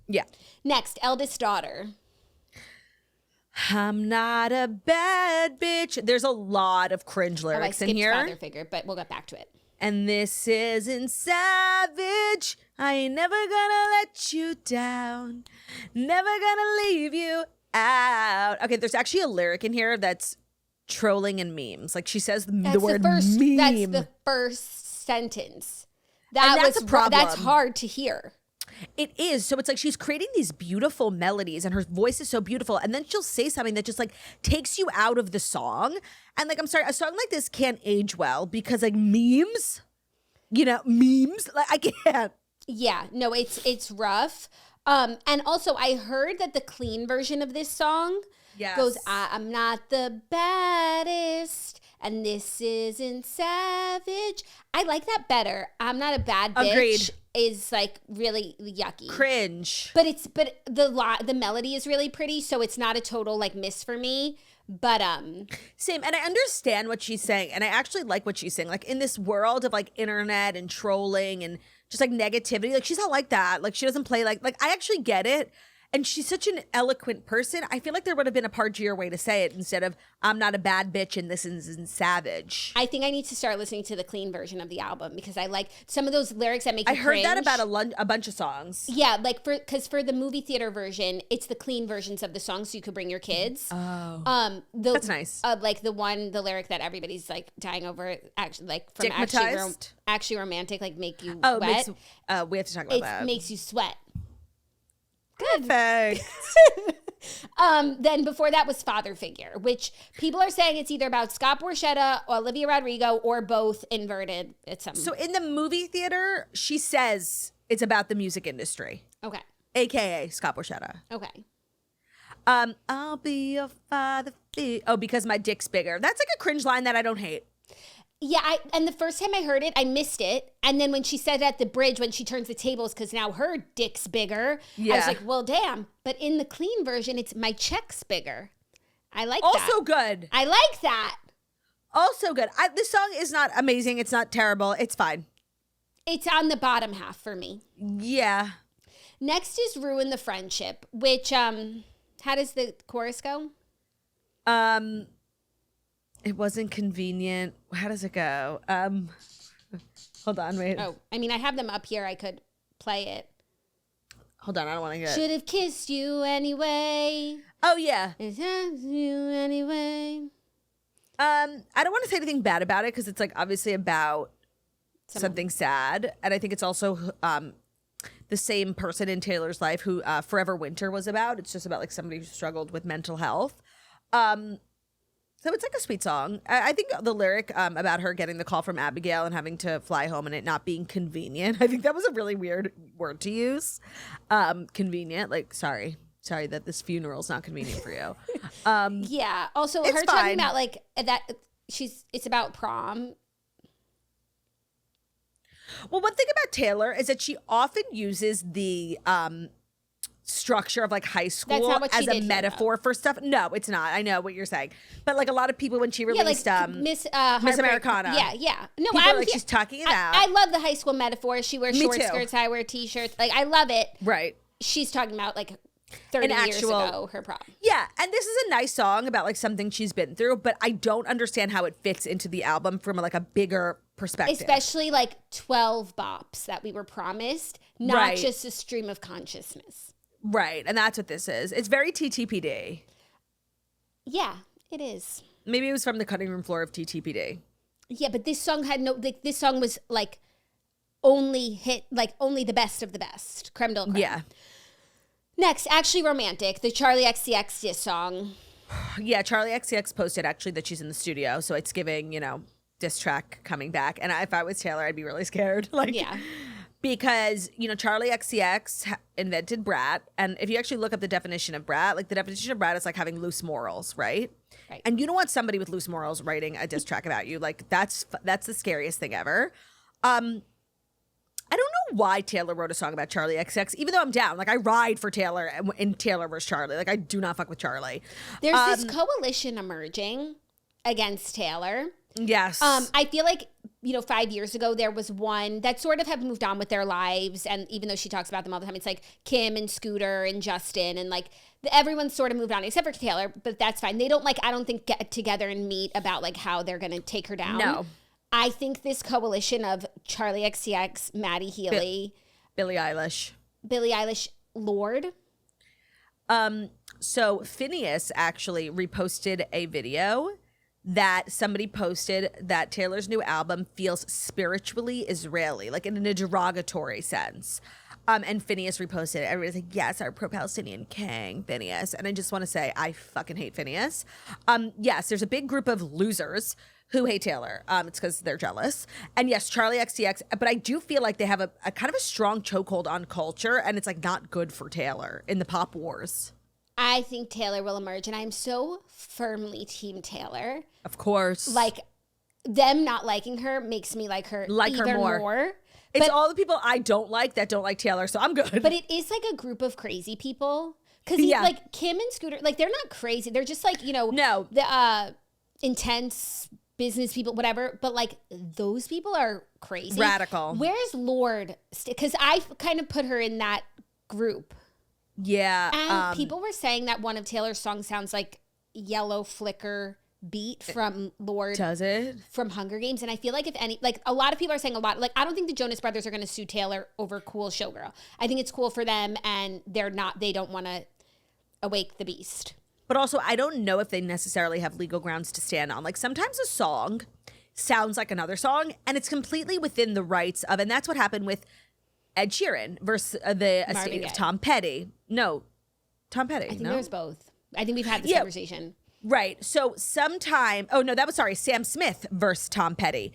Yeah. Next, Eldest Daughter. I'm not a bad bitch. There's a lot of cringe lyrics in here. Father figure, but we'll get back to it. And this isn't savage. I ain't never gonna let you down. Never gonna leave you out. Okay, there's actually a lyric in here that's trolling and memes. Like she says the word meme. That's the first sentence. That's a problem. That's hard to hear. It is. So it's like she's creating these beautiful melodies and her voice is so beautiful. And then she'll say something that just like takes you out of the song. And like, I'm sorry, a song like this can't age well because like memes, like I can't. Yeah, no, it's rough. And also I heard that the clean version of this song goes, I'm not the baddest and this isn't savage. I like that better. I'm not a bad bitch. Agreed. Is like really yucky. Cringe. But the melody is really pretty, so it's not a total like miss for me. But same, and I understand what she's saying, and I actually like what she's saying. Like in this world of like internet and trolling and just like negativity, like she's not like that. Like she doesn't play like I actually get it. And she's such an eloquent person. I feel like there would have been a pargier way to say it instead of I'm not a bad bitch and this isn't savage. I think I need to start listening to the clean version of the album because I like some of those lyrics that make you cringe. I heard that about a bunch of songs. Yeah, like because for the movie theater version, it's the clean versions of the songs so you could bring your kids. Oh, that's nice. Like the lyric that everybody's like dying over, actually like from actually romantic, like make you wet. We have to talk about that. It makes you sweat. Good. Perfect. Then before that was Father Figure, which people are saying it's either about Scott Borchetta, Olivia Rodrigo, or both inverted. So in the movie theater, she says it's about the music industry. Okay. AKA Scott Borchetta. Okay. I'll be your father figure. Oh, because my dick's bigger. That's like a cringe line that I don't hate. Yeah, and the first time I heard it, I missed it. And then when she said at the bridge, when she turns the tables, because now her dick's bigger, I was like, well, damn. But in the clean version, it's my check's bigger. I like that. Also good. I like that. Also good. This song is not amazing. It's not terrible. It's fine. It's on the bottom half for me. Yeah. Next is Ruin the Friendship, which, how does the chorus go? It wasn't convenient. How does it go? Hold on, wait. Oh, I mean, I have them up here. I could play it. Hold on, I don't want to get. Should have kissed you anyway. Oh yeah. You anyway. I don't want to say anything bad about it because it's like obviously about something sad, and I think it's also the same person in Taylor's life who Forever Winter was about. It's just about like somebody who struggled with mental health. So it's like a sweet song. I think the lyric about her getting the call from Abigail and having to fly home and it not being convenient, I think that was a really weird word to use. Convenient, like sorry that this funeral's not convenient for you. Yeah. Also, her talking about like that it's about prom. Well, one thing about Taylor is that she often uses the structure of like high school as a metaphor for stuff. No, it's not. I know what you're saying, but like a lot of people when she released Miss Americana, no, I'm like she's talking it out. I love the high school metaphor. She wears short skirts, I wear t-shirts. Like I love it. Right. She's talking about like 30 years ago her prom. Yeah, and this is a nice song about like something she's been through, but I don't understand how it fits into the album from like a bigger perspective. Especially like 12 bops that we were promised, not just a stream of consciousness. Right, and that's what this is. It's very TTPD. Yeah, it is. Maybe it was from the cutting room floor of TTPD. Yeah, but this song had this song was like only the best of the best. Creme de la creme. Yeah. Next, Actually Romantic, the Charlie XCX diss song. Yeah, Charlie XCX posted actually that she's in the studio, so it's giving, diss track coming back. And if I was Taylor, I'd be really scared. Because, Charlie XCX invented brat. And if you actually look up the definition of brat, like the definition of brat is like having loose morals, right? Right. And you don't want somebody with loose morals writing a diss track about you. Like that's the scariest thing ever. I don't know why Taylor wrote a song about Charlie XCX, even though I'm down. Like I ride for Taylor in Taylor versus Charlie. Like I do not fuck with Charlie. There's this coalition emerging against Taylor. Yes. I feel like, 5 years ago, there was one that sort of have moved on with their lives. And even though she talks about them all the time, it's like Kim and Scooter and Justin and like everyone's sort of moved on except for Taylor, but that's fine. They don't I don't think get together and meet about like how they're going to take her down. No. I think this coalition of Charlie XCX, Maddie Healy, Billie Eilish, Lorde. So Phineas actually reposted a video that somebody posted that Taylor's new album feels spiritually Israeli, like in a derogatory sense. And Phineas reposted it. Everybody's like, yes, our pro-Palestinian king, Phineas. And I just want to say, I fucking hate Phineas. Yes, there's a big group of losers who hate Taylor. It's because they're jealous. And yes, Charlie XCX, but I do feel like they have a kind of a strong chokehold on culture, and it's like not good for Taylor in the pop wars. I think Taylor will emerge, and I'm so firmly team Taylor. Of course. Like, them not liking her makes me like her even more. It's all the people I don't like that don't like Taylor, so I'm good. But it is like a group of crazy people. Because like Kim and Scooter, like they're not crazy. They're just like, no. The intense business people, whatever. But like those people are crazy. Radical. Where's Lorde? Because I kind of put her in that group. Yeah. And people were saying that one of Taylor's songs sounds like Yellow Flicker beat from Lorde. Does it? From Hunger Games. And I feel like a lot of people are saying a lot, like I don't think the Jonas Brothers are going to sue Taylor over Cool Showgirl. I think it's cool for them and they don't want to awake the beast. But also I don't know if they necessarily have legal grounds to stand on. Like sometimes a song sounds like another song and it's completely within the rights of, and that's what happened with Ed Sheeran versus the estate of Tom Petty. No, Tom Petty. I think there's both. I think we've had this conversation. Right. So Sam Smith versus Tom Petty.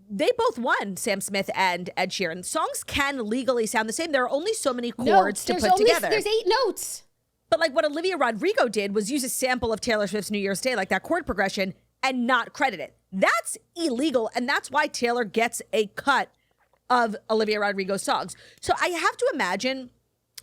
They both won, Sam Smith and Ed Sheeran. Songs can legally sound the same. There are only so many chords to put together. There's 8 notes. But like what Olivia Rodrigo did was use a sample of Taylor Swift's New Year's Day, like that chord progression, and not credit it. That's illegal. And that's why Taylor gets a cut of Olivia Rodrigo's songs. So I have to imagine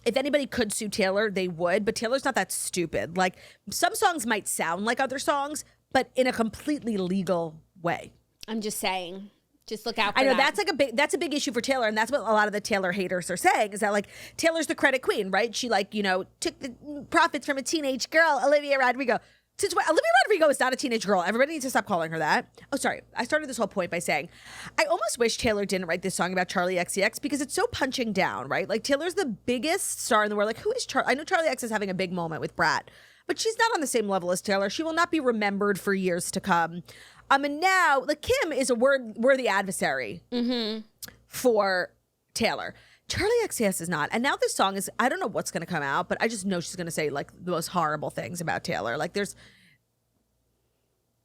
if anybody could sue Taylor, they would, but Taylor's not that stupid. Like some songs might sound like other songs, but in a completely legal way. I'm just saying, just look out for I know that. that's a big issue for Taylor, and that's what a lot of the Taylor haters are saying, is that like Taylor's the credit queen, right? She took the profits from a teenage girl, Olivia Rodrigo. Since Olivia Rodrigo is not a teenage girl, everybody needs to stop calling her that. Oh, sorry. I started this whole point by saying, I almost wish Taylor didn't write this song about Charlie XCX because it's so punching down, right? Like Taylor's the biggest star in the world. Like who is Charlie? I know Charlie X is having a big moment with Brat, but she's not on the same level as Taylor. She will not be remembered for years to come. And now, like, Kim is a worthy adversary for Taylor. Charlie XCX is not. And now this song is, I don't know what's going to come out, but I just know she's going to say, like, the most horrible things about Taylor. Like, there's,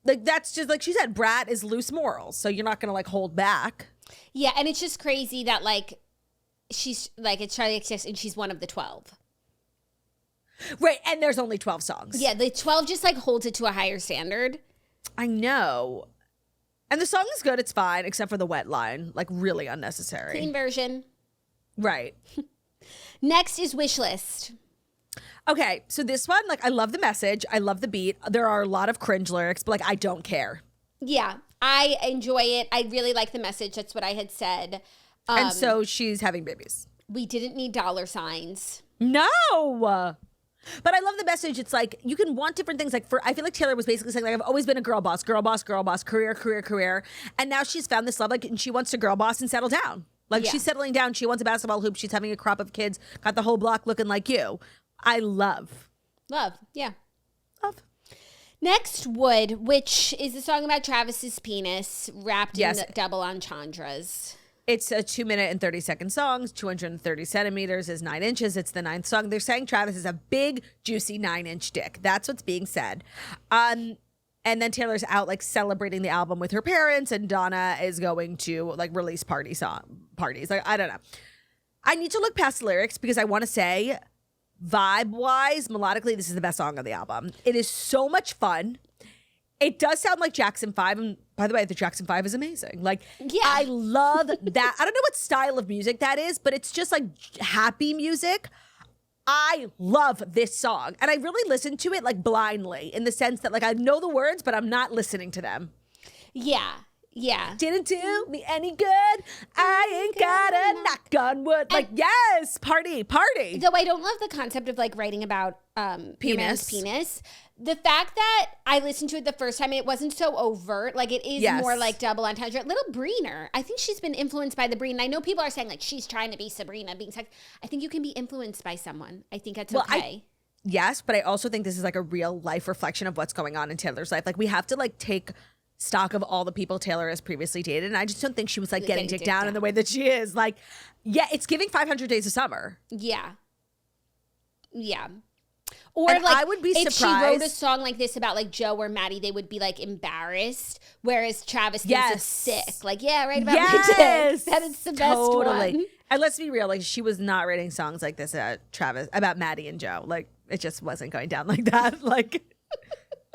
like, that's just, like she said, Brat is loose morals. So you're not going to, like, hold back. Yeah, and it's just crazy that, like, she's, like, it's Charlie XCX and she's one of the 12. Right, and there's only 12 songs. Yeah, the 12 just, like, holds it to a higher standard. I know. And the song is good, it's fine, except for the wet line. Like, really unnecessary. Clean version. Right. Next is Wishlist. Okay, so this one, like, I love the message. I love the beat. There are a lot of cringe lyrics, but, like, I don't care. Yeah, I enjoy it. I really like the message. That's what I had said. And so she's having babies. We didn't need dollar signs. No! But I love the message. It's like, you can want different things. Like, I feel like Taylor was basically saying, like, I've always been a girl boss, career. And now she's found this love, like, and she wants to girl boss and settle down. Like, she's settling down. She wants a basketball hoop. She's having a crop of kids. Got the whole block looking like you. I love. Love, yeah. Love. Next, Wood, which is a song about Travis's penis wrapped in double entendres. It's a 2-minute and 30-second song. 230 centimeters is 9 inches. It's the 9th song. They're saying Travis is a big, juicy 9-inch dick. That's what's being said. And then Taylor's out, like, celebrating the album with her parents, and Donna is going to, like, release parties. Like, I don't know. I need to look past the lyrics because I want to say, vibe-wise, melodically, this is the best song on the album. It is so much fun. It does sound like Jackson 5. And by the way, the Jackson 5 is amazing. Like, yeah. I love that. I don't know what style of music that is, but it's just, like, happy music. I love this song. And I really listen to it, like, blindly, in the sense that, like, I know the words, but I'm not listening to them. Yeah. Yeah. Didn't do me any good. I ain't got a knock on wood. Like, yes, party. Though I don't love the concept of, like, writing about penis. The fact that I listened to it the first time, it wasn't so overt. Like, it is more like double entendre. Little Breener. I think she's been influenced by the Breen. I know people are saying, like, she's trying to be Sabrina, being sex. I think you can be influenced by someone. I think that's okay. Yes, but I also think this is, like, a real life reflection of what's going on in Taylor's life. Like, we have to, like, take stock of all the people Taylor has previously dated. And I just don't think she was, like, getting dicked down in the way that she is. Like, yeah, it's giving 500 Days of Summer. Yeah. Yeah. Or, and like, I would be if surprised. she wrote a song like this about, like, Joe or Maddie, they would be, like, embarrassed. Whereas Travis thinks it's sick. Like, yeah, right about my dick. That is the best one. And let's be real. Like, she was not writing songs like this about Maddie and Joe. Like, it just wasn't going down like that. Like,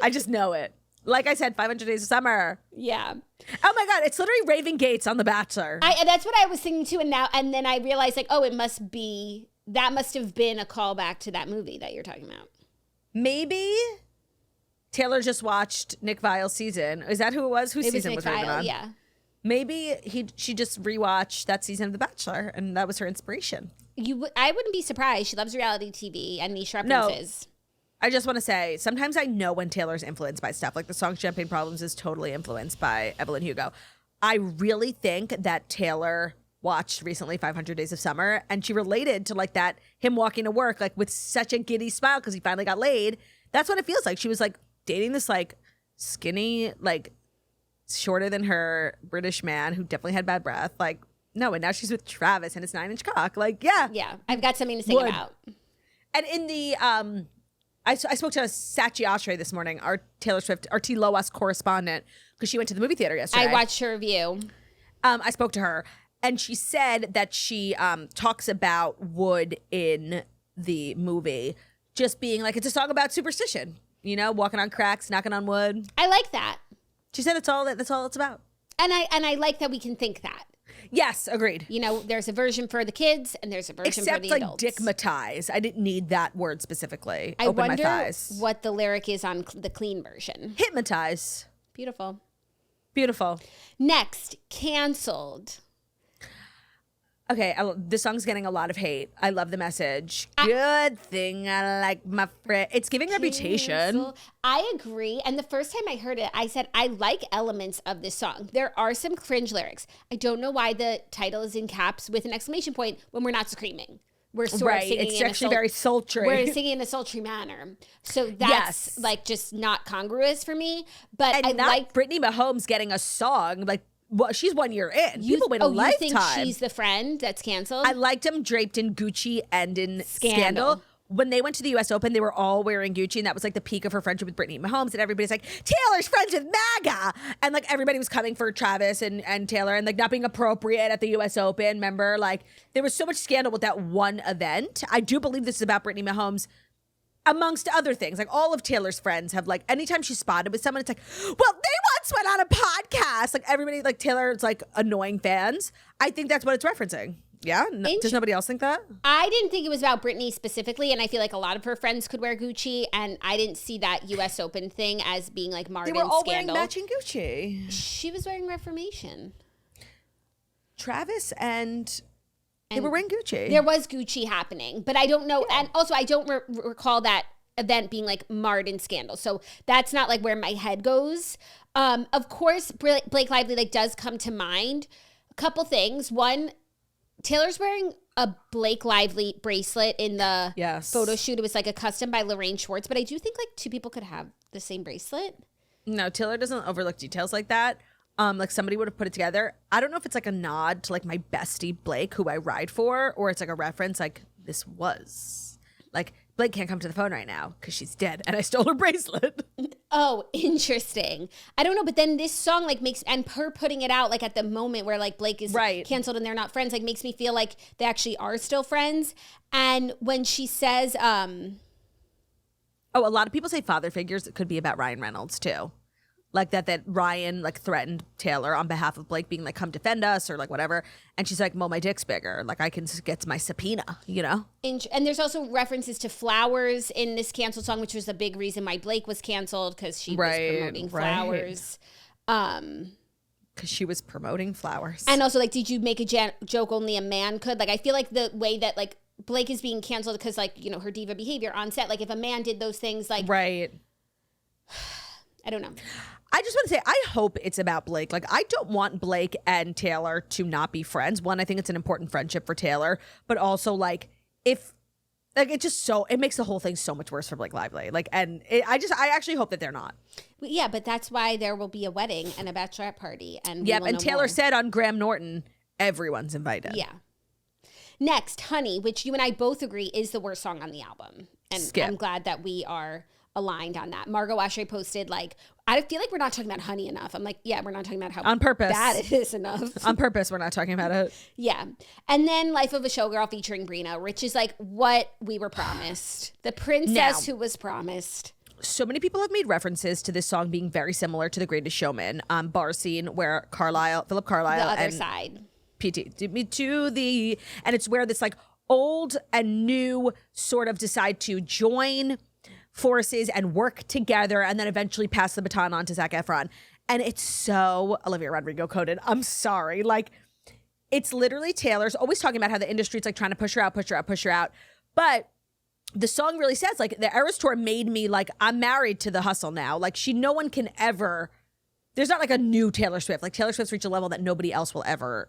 I just know it. Like I said, 500 Days of Summer. Yeah. Oh my God, it's literally Raven Gates on The Bachelor. That's what I was thinking too. And then I realized, like, oh, that must have been a callback to that movie that you're talking about. Maybe Taylor just watched Nick Viall's season. Is that who it was? Whose season was Raven on? Yeah. Maybe she just rewatched that season of The Bachelor, and that was her inspiration. I wouldn't be surprised. She loves reality TV and niche references. No. I just want to say, sometimes I know when Taylor's influenced by stuff. Like the song Champagne Problems is totally influenced by Evelyn Hugo. I really think that Taylor watched recently 500 Days of Summer, and she related to, like, that, him walking to work, like, with such a giddy smile because he finally got laid. That's what it feels like. She was, like, dating this, like, skinny, like, shorter than her British man who definitely had bad breath. Like, no, and now she's with Travis and his 9-inch cock. Like, yeah. Yeah, I've got something to sing about. And in the, I spoke to Sachi Oshry this morning, our Taylor Swift, our T. Loas correspondent, because she went to the movie theater yesterday. I watched her review. I spoke to her, and she said that she talks about wood in the movie just being like, it's a song about superstition, you know, walking on cracks, knocking on wood. I like that. She said that's all it's about. And I like that we can think that. Yes, agreed. You know, there's a version for the kids and there's a version for the adults. Except like dickmatize. I didn't need that word specifically. I Open wonder my thighs. what the lyric is on the clean version. Hypnotize. Beautiful. Beautiful. Next, Canceled. Okay, this song's getting a lot of hate. I love the message. Good thing I like my friend. It's giving Reputation. I agree. And the first time I heard it, I said, I like elements of this song. There are some cringe lyrics. I don't know why the title is in caps with an exclamation point when we're not screaming. we're sort of singing it's actually very sultry. We're singing in a sultry manner. So that's like just not congruous for me. But and I not like Brittany Mahomes getting a song like. Well, she's 1 year in. People wait a lifetime. You think she's the friend that's canceled? I liked them draped in Gucci and in Scandal. When they went to the U.S. Open, they were all wearing Gucci, and that was like the peak of her friendship with Brittany Mahomes. And everybody's like, Taylor's friends with MAGA. And like everybody was coming for Travis and Taylor and like not being appropriate at the U.S. Open. Remember, like there was so much scandal with that one event. I do believe this is about Brittany Mahomes. Amongst other things, like all of Taylor's friends have like, anytime she's spotted with someone, it's like, well, they once went on a podcast. Like everybody, like Taylor's like annoying fans. I think that's what it's referencing. Yeah? Does nobody else think that? I didn't think it was about Britney specifically, and I feel like a lot of her friends could wear Gucci, and I didn't see that U.S. Open thing as being like Marvin's They were all Scandal. wearing matching Gucci. She was wearing Reformation. Travis and they were wearing Gucci. There was Gucci happening, but I don't know. Yeah. And also, I don't recall that event being like marred in scandal. So that's not like where my head goes. Of course, Blake Lively like does come to mind. A couple things. One, Taylor's wearing a Blake Lively bracelet in the photo shoot. It was like a custom by Lorraine Schwartz, but I do think like two people could have the same bracelet. No, Taylor doesn't overlook details like that. Like somebody would have put it together. I don't know if it's like a nod to like my bestie Blake, who I ride for, or it's like a reference like this was. Like Blake can't come to the phone right now because she's dead and I stole her bracelet. Oh, interesting. I don't know, but then this song like makes, and her putting it out like at the moment where like Blake is canceled and they're not friends, like makes me feel like they actually are still friends. And when she says, a lot of people say father figures. It could be about Ryan Reynolds too. Like that Ryan like threatened Taylor on behalf of Blake, being like, come defend us or like whatever. And she's like, well, my dick's bigger. Like I can get my subpoena, you know? And there's also references to flowers in this canceled song, which was a big reason why Blake was canceled, because she was promoting flowers. Because she was promoting flowers. And also like, did you make a joke only a man could? Like I feel like the way that like Blake is being canceled because like, you know, her diva behavior on set, like if a man did those things like. Right. I don't know. I just want to say, I hope it's about Blake. Like, I don't want Blake and Taylor to not be friends. One, I think it's an important friendship for Taylor, but also like, if like it just it makes the whole thing so much worse for Blake Lively. Like, and I actually hope that they're not. Yeah, but that's why there will be a wedding and a bachelorette party, and and Taylor said on Graham Norton, everyone's invited. Yeah. Next, Honey, which you and I both agree is the worst song on the album, and Skip. I'm glad that we are aligned on that. Margot Oshry posted like, I feel like we're not talking about Honey enough. I'm like, yeah, we're not talking about how on purpose bad it is enough. On purpose, we're not talking about it. Yeah. And then Life of a Showgirl featuring Brina, which is like what we were promised. The princess who was promised. So many people have made references to this song being very similar to The Greatest Showman bar scene where Philip Carlisle the other and side. PT did me to the, and it's where this like old and new sort of decide to join forces and work together and then eventually pass the baton on to Zac Efron. And it's so Olivia Rodrigo coded. I'm sorry. Like, it's literally Taylor's always talking about how the industry's like trying to push her out. But the song really says like the Eras Tour made me like, I'm married to the hustle now. Like no one can ever, there's not like a new Taylor Swift. Like Taylor Swift's reached a level that nobody else will ever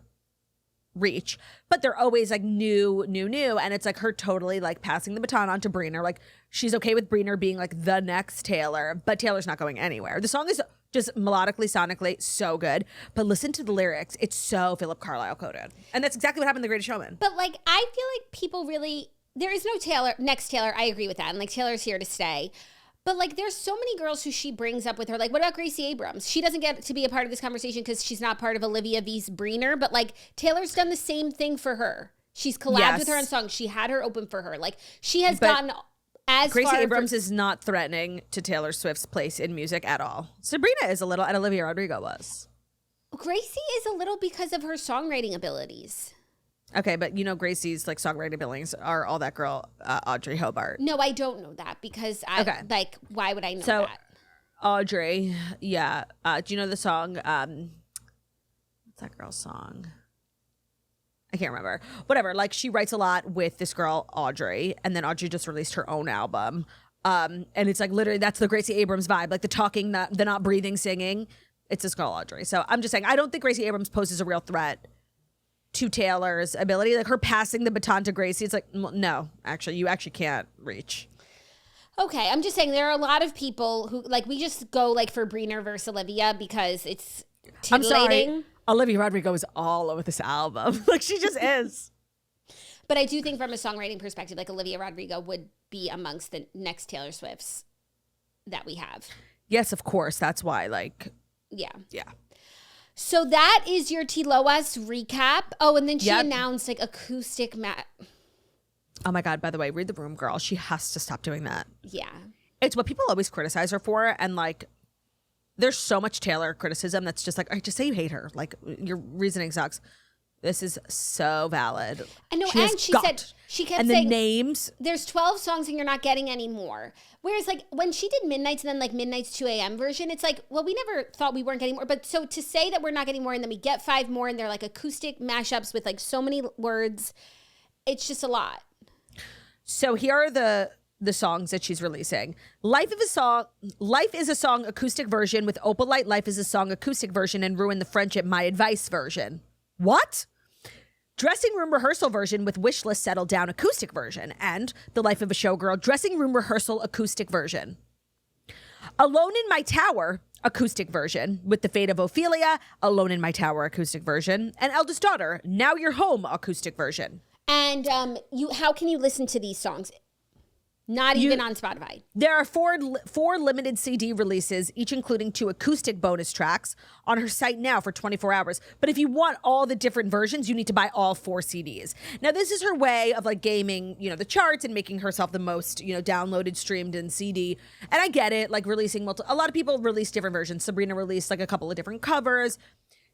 reach, but they're always like new, and it's like her totally like passing the baton on to Brina. Like she's okay with Brina being like the next Taylor, but Taylor's not going anywhere. The song is just melodically, sonically so good, but listen to the lyrics. It's so Philip Carlisle coded, and that's exactly what happened in The Greatest Showman. But like I feel like people really, there is no next Taylor. I agree with that, and like Taylor's here to stay. But like, there's so many girls who she brings up with her. Like, what about Gracie Abrams? She doesn't get to be a part of this conversation because she's not part of Olivia V's Breener. But like, Taylor's done the same thing for her. She's collabed with her on songs. She had her open for her. Like, she has gotten as Gracie far. Abrams is not threatening to Taylor Swift's place in music at all. Sabrina is a little, and Olivia Rodrigo was. Gracie is a little because of her songwriting abilities. Okay, but you know Gracie's like songwriting abilities are all that girl Audrey Hobart. No, I don't know that because like why would I know that? Audrey, yeah. Do you know the song? What's that girl's song? I can't remember. Whatever. Like she writes a lot with this girl Audrey, and then Audrey just released her own album. And it's like literally that's the Gracie Abrams vibe, like the talking, the not breathing, singing. It's this girl Audrey. So I'm just saying I don't think Gracie Abrams poses a real threat to Taylor's ability. Like her passing the baton to Gracie, it's like, no, actually, you actually can't reach. Okay, I'm just saying there are a lot of people who, like, we just go, like, for Breener versus Olivia because it's titillating. I'm sorry. Olivia Rodrigo is all over this album. Like, she just is. But I do think from a songwriting perspective, like, Olivia Rodrigo would be amongst the next Taylor Swifts that we have. Yes, of course. That's why, like. Yeah. Yeah. So that is your Tiloas recap. Oh, and then she announced, like, acoustic Oh my God, by the way, read the room, girl. She has to stop doing that. Yeah. It's what people always criticize her for. And like, there's so much Taylor criticism that's just like, all right, just say you hate her. Like, your reasoning sucks. This is so valid. I know, she and she said, she kept saying, the names. There's 12 songs and you're not getting any more. Whereas like when she did Midnight's and then like Midnight's 2 a.m. version, it's like, well, we never thought we weren't getting more. But so to say that we're not getting more and then we get 5 more and they're like acoustic mashups with like so many words, it's just a lot. So here are the songs that she's releasing. Life is a Song acoustic version with Opalite, Life is a Song acoustic version, and Ruin the Friendship, My Advice version. What? Dressing Room Rehearsal version with Wishlist Settle Down acoustic version, and The Life of a Showgirl Dressing Room Rehearsal acoustic version. Alone in My Tower acoustic version with The Fate of Ophelia, Alone in My Tower acoustic version, and Eldest Daughter, Now You're Home acoustic version. And how can you listen to these songs? Not even on Spotify. There are four limited CD releases, each including 2 acoustic bonus tracks on her site now for 24 hours. But if you want all the different versions, you need to buy all 4 CDs. Now, this is her way of like gaming, the charts and making herself the most, downloaded, streamed, and CD. And I get it, like releasing a lot of people release different versions. Sabrina released like a couple of different covers.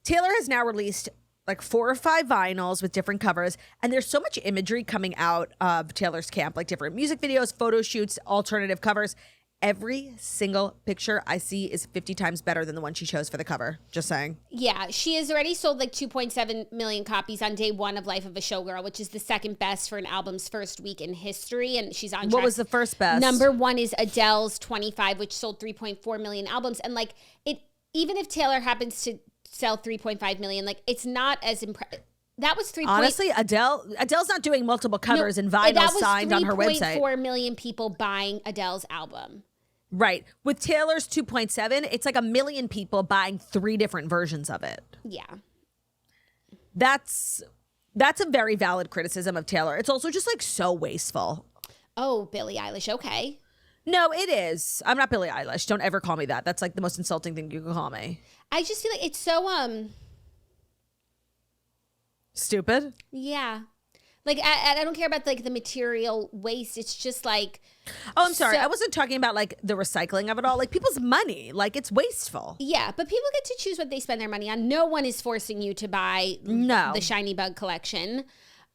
Taylor has now released like 4 or 5 vinyls with different covers. And there's so much imagery coming out of Taylor's camp, like different music videos, photo shoots, alternative covers. Every single picture I see is 50 times better than the one she chose for the cover. Just saying. Yeah, she has already sold like 2.7 million copies on day 1 of Life of a Showgirl, which is the second best for an album's first week in history. And she's on track. What was the first best? Number 1 is Adele's 25, which sold 3.4 million albums. And like even if Taylor happens to sell 3.5 million, like it's not as impressive. That was 3. Honestly, Adele's not doing multiple covers and vinyls signed on her website. 3.4 million people buying Adele's album. Right. With Taylor's 2.7, it's like 1 million people buying 3 different versions of it. Yeah. That's a very valid criticism of Taylor. It's also just like so wasteful. Oh, Billie Eilish, okay. No, it is. I'm not Billie Eilish. Don't ever call me that. That's like the most insulting thing you can call me. I just feel like it's so stupid. Yeah. Like I don't care about like the material waste. It's just like, oh, I'm sorry. I wasn't talking about like the recycling of it all. Like people's money. Like it's wasteful. Yeah, but people get to choose what they spend their money on. No one is forcing you to buy the Shiny Bug collection.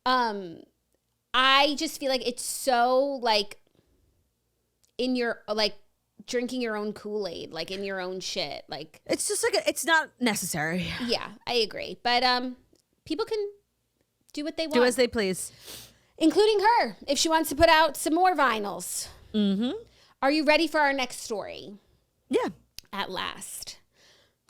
I just feel like it's so like in your like drinking your own Kool-Aid, like in your own shit. Like it's just like it's not necessary. Yeah, I agree. But people can do what they want. Do as they please. Including her, if she wants to put out some more vinyls. Mm-hmm. Are you ready for our next story? Yeah. At last.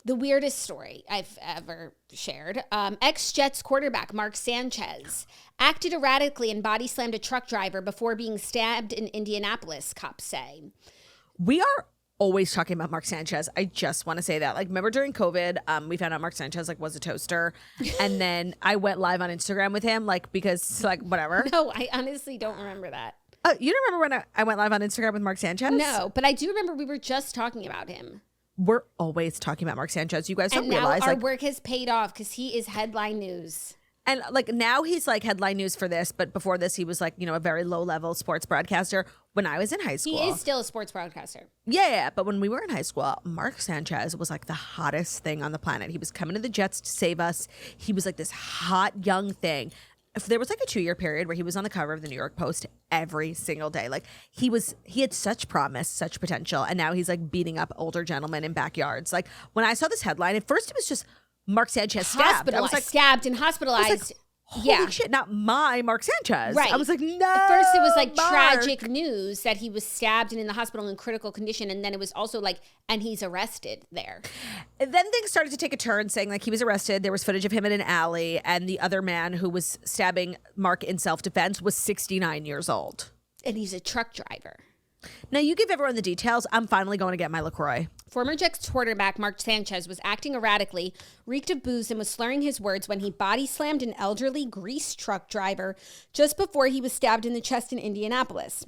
The weirdest story I've ever shared. Ex-Jets quarterback Mark Sanchez acted erratically and body slammed a truck driver before being stabbed in Indianapolis, cops say. We are always talking about Mark Sanchez. I just want to say that. Like, remember during COVID, we found out Mark Sanchez like was a toaster, and then I went live on Instagram with him, like because like whatever. No, I honestly don't remember that. You don't remember when I went live on Instagram with Mark Sanchez? No, but I do remember we were just talking about him. We're always talking about Mark Sanchez. You guys don't realize. And now our work has paid off because he is headline news. And like now he's like headline news for this, but before this he was like, a very low level sports broadcaster when I was in high school. He is still a sports broadcaster. Yeah, but when we were in high school, Mark Sanchez was like the hottest thing on the planet. He was coming to the Jets to save us. He was like this hot young thing. There was like a 2-year period where he was on the cover of the New York Post every single day. Like he had such promise, such potential. And now he's like beating up older gentlemen in backyards. Like when I saw this headline, at first it was just Mark Sanchez stabbed. I was like, stabbed and hospitalized. I was like, holy shit, not my Mark Sanchez. Right. I was like, no. At first it was like Mark. tragic news that he was stabbed and in the hospital in critical condition. And then it was also like, and he's arrested there. And then things started to take a turn, saying like he was arrested. There was footage of him in an alley, and the other man who was stabbing Mark in self-defense was 69 years old. And he's a truck driver. Now you give everyone the details. I'm finally going to get my LaCroix. Former Jets quarterback Mark Sanchez was acting erratically, reeked of booze, and was slurring his words when he body slammed an elderly grease truck driver just before he was stabbed in the chest in Indianapolis.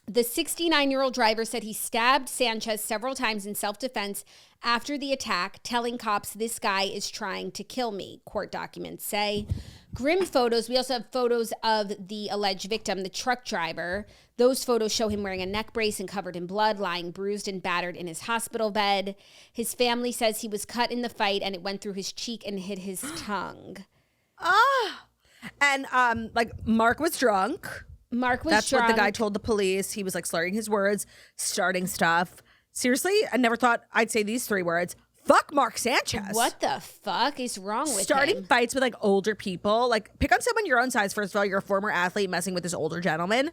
The 69-year-old driver said he stabbed Sanchez several times in self-defense after the attack, telling cops, "This guy is trying to kill me," court documents say. Grim photos. We also have photos of the alleged victim, the truck driver. Those photos show him wearing a neck brace and covered in blood, lying bruised and battered in his hospital bed. His family says he was cut in the fight and it went through his cheek and hit his tongue. And like Mark was drunk. That's what the guy told the police. He was like slurring his words, starting stuff. Seriously, I never thought I'd say these 3 words. Fuck Mark Sanchez. What the fuck is wrong with starting him? fights with like older people? Like, pick on someone your own size. First of all, you're a former athlete messing with this older gentleman.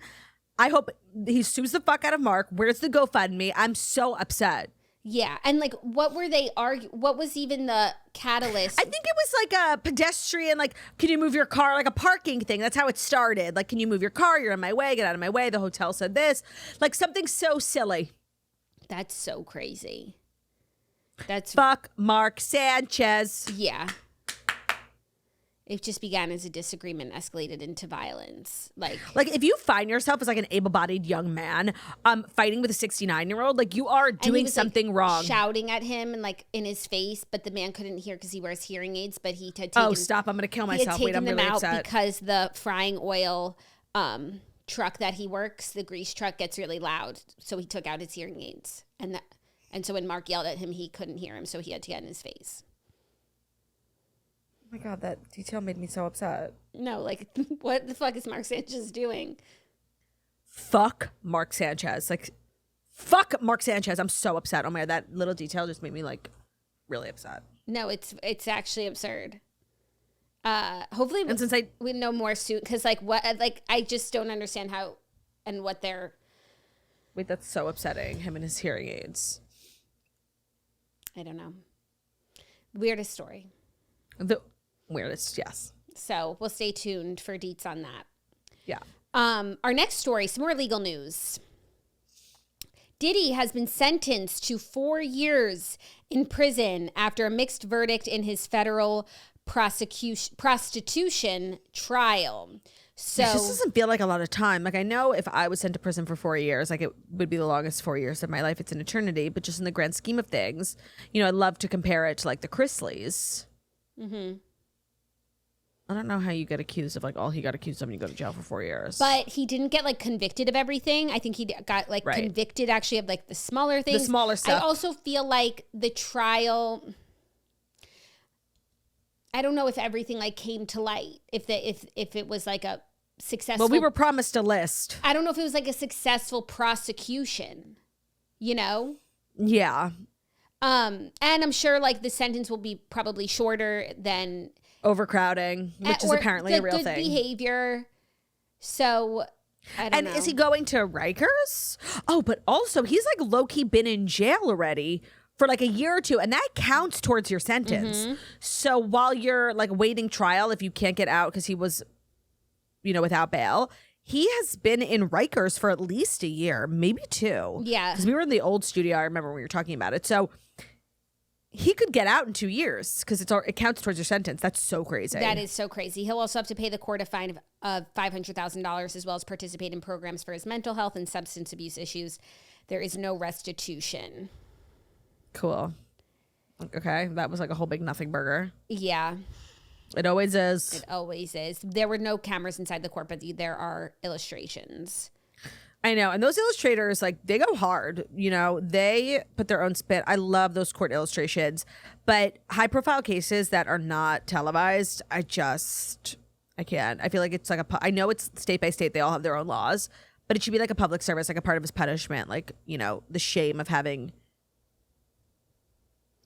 I hope he sues the fuck out of Mark. Where's the GoFundMe? I'm so upset. Yeah, and like, what were they arguing? What was even the catalyst? I think it was like a pedestrian, like, can you move your car? Like a parking thing. That's how it started. Like, can you move your car? You're in my way. Get out of my way. The hotel said this. Like something so silly. That's so crazy. Fuck Mark Sanchez. Yeah. It just began as a disagreement, escalated into violence. Like if you find yourself as like an able-bodied young man fighting with a 69-year-old, like you are doing something wrong. Shouting at him and like in his face, but the man couldn't hear because he wears hearing aids. But he had taken, oh, stop! I'm gonna kill myself. Wait, I'm really upset because the frying oil truck that he works, the grease truck, gets really loud. So he took out his hearing aids, and so when Mark yelled at him, he couldn't hear him, so he had to get in his face. Oh my God, that detail made me so upset. No, like, what the fuck is Mark Sanchez doing? Fuck Mark Sanchez. Like, fuck Mark Sanchez. I'm so upset. Oh my God, that little detail just made me like really upset. No, it's actually absurd. Hopefully and since we know more soon, because like I just don't understand how and what they're. Wait, that's so upsetting. Him and his hearing aids. I don't know. Weirdest story. The weirdest, yes. So we'll stay tuned for deets on that. Yeah. Our next story, some more legal news. Diddy has been sentenced to 4 years in prison after a mixed verdict in his federal prostitution trial. So this doesn't feel like a lot of time. Like, I know if I was sent to prison for 4 years, like it would be the longest 4 years of my life. It's an eternity. But just in the grand scheme of things, you know, I'd love to compare it to like the Chrisleys. Mm-hmm. I don't know how you get accused of like all he got accused of and you go to jail for 4 years. But he didn't get like convicted of everything. I think he got like convicted actually of like the smaller things. The smaller stuff. I also feel like the trial, I don't know if everything like came to light. If it was like a successful. Well, we were promised a list. I don't know if it was like a successful prosecution, you know? Yeah. And I'm sure like the sentence will be probably shorter than overcrowding, which is apparently a real thing. Behavior. So I don't know. And is he going to Rikers? Oh, but also he's like low-key been in jail already for like a year or two, and that counts towards your sentence. Mm-hmm. So while you're like waiting trial, if you can't get out because he was, you know, without bail, he has been in Rikers for at least a year, maybe 2. Yeah. Because we were in the old studio. I remember when we were talking about it. So he could get out in 2 years because it counts towards your sentence. That's so crazy. That is so crazy. He'll also have to pay the court a fine of $500,000 as well as participate in programs for his mental health and substance abuse issues. There is no restitution. Cool. Okay. That was like a whole big nothing burger. Yeah. It always is. It always is. There were no cameras inside the court, but there are illustrations. I know. And those illustrators, like, they go hard. You know, they put their own spin. I love those court illustrations. But high-profile cases that are not televised, I can't. I feel like it's like I know it's state by state. They all have their own laws. But it should be like a public service, like a part of his punishment. Like, you know, the shame of having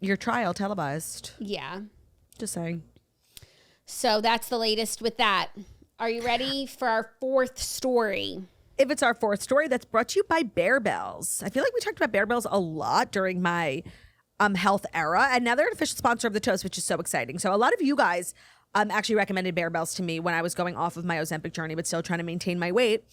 your trial televised. Yeah. Just saying. So that's the latest with that. Are you ready for our fourth story? If it's our fourth story, that's brought to you by Bear Bells. I feel like we talked about Bear Bells a lot during my health era, and now they're an official sponsor of the Toast, which is so exciting. So a lot of you guys actually recommended Bear Bells to me when I was going off of my Ozempic journey, but still trying to maintain my weight.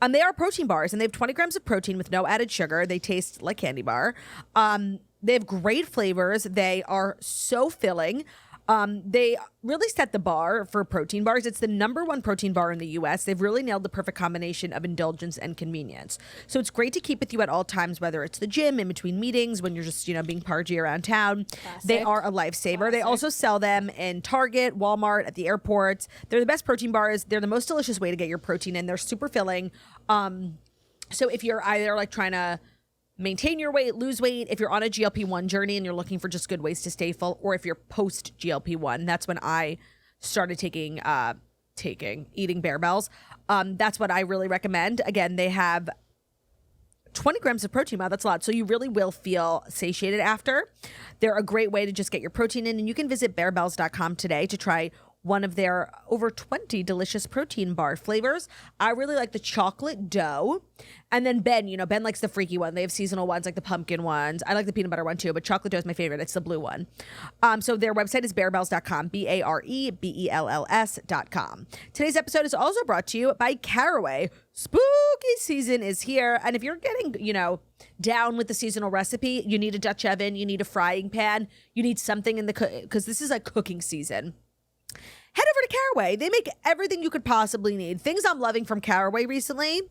They are protein bars, and they have 20 grams of protein with no added sugar. They taste like candy bar. They have great flavors. They are so filling. They really set the bar for protein bars. It's the #1 protein bar in the US. They've really nailed the perfect combination of indulgence and convenience. So it's great to keep with you at all times, whether it's the gym, in between meetings, when you're just, being pargy around town. Classic. They are a lifesaver. Classic. They also sell them in Target, Walmart, at the airports. They're the best protein bars. They're the most delicious way to get your protein in. They're super filling. So if you're either like trying to maintain your weight, lose weight, if you're on a GLP-1 journey and you're looking for just good ways to stay full, or if you're post GLP-1, that's when I started eating Bear Bells. That's what I really recommend. Again, they have 20 grams of protein. Wow, that's a lot. So you really will feel satiated after. They're a great way to just get your protein in, and you can visit bearbells.com today to try one of their over 20 delicious protein bar flavors. I really like the chocolate dough. And then Ben likes the freaky one. They have seasonal ones like the pumpkin ones. I like the peanut butter one too, but chocolate dough is my favorite. It's the blue one. So their website is bearbells.com, BAREBELLS.com. Today's episode is also brought to you by Caraway. Spooky season is here. And if you're getting, down with the seasonal recipe, you need a Dutch oven, you need a frying pan, you need something in the because this is like cooking season. Head over to Caraway. They make everything you could possibly need. Things I'm loving from Caraway recently: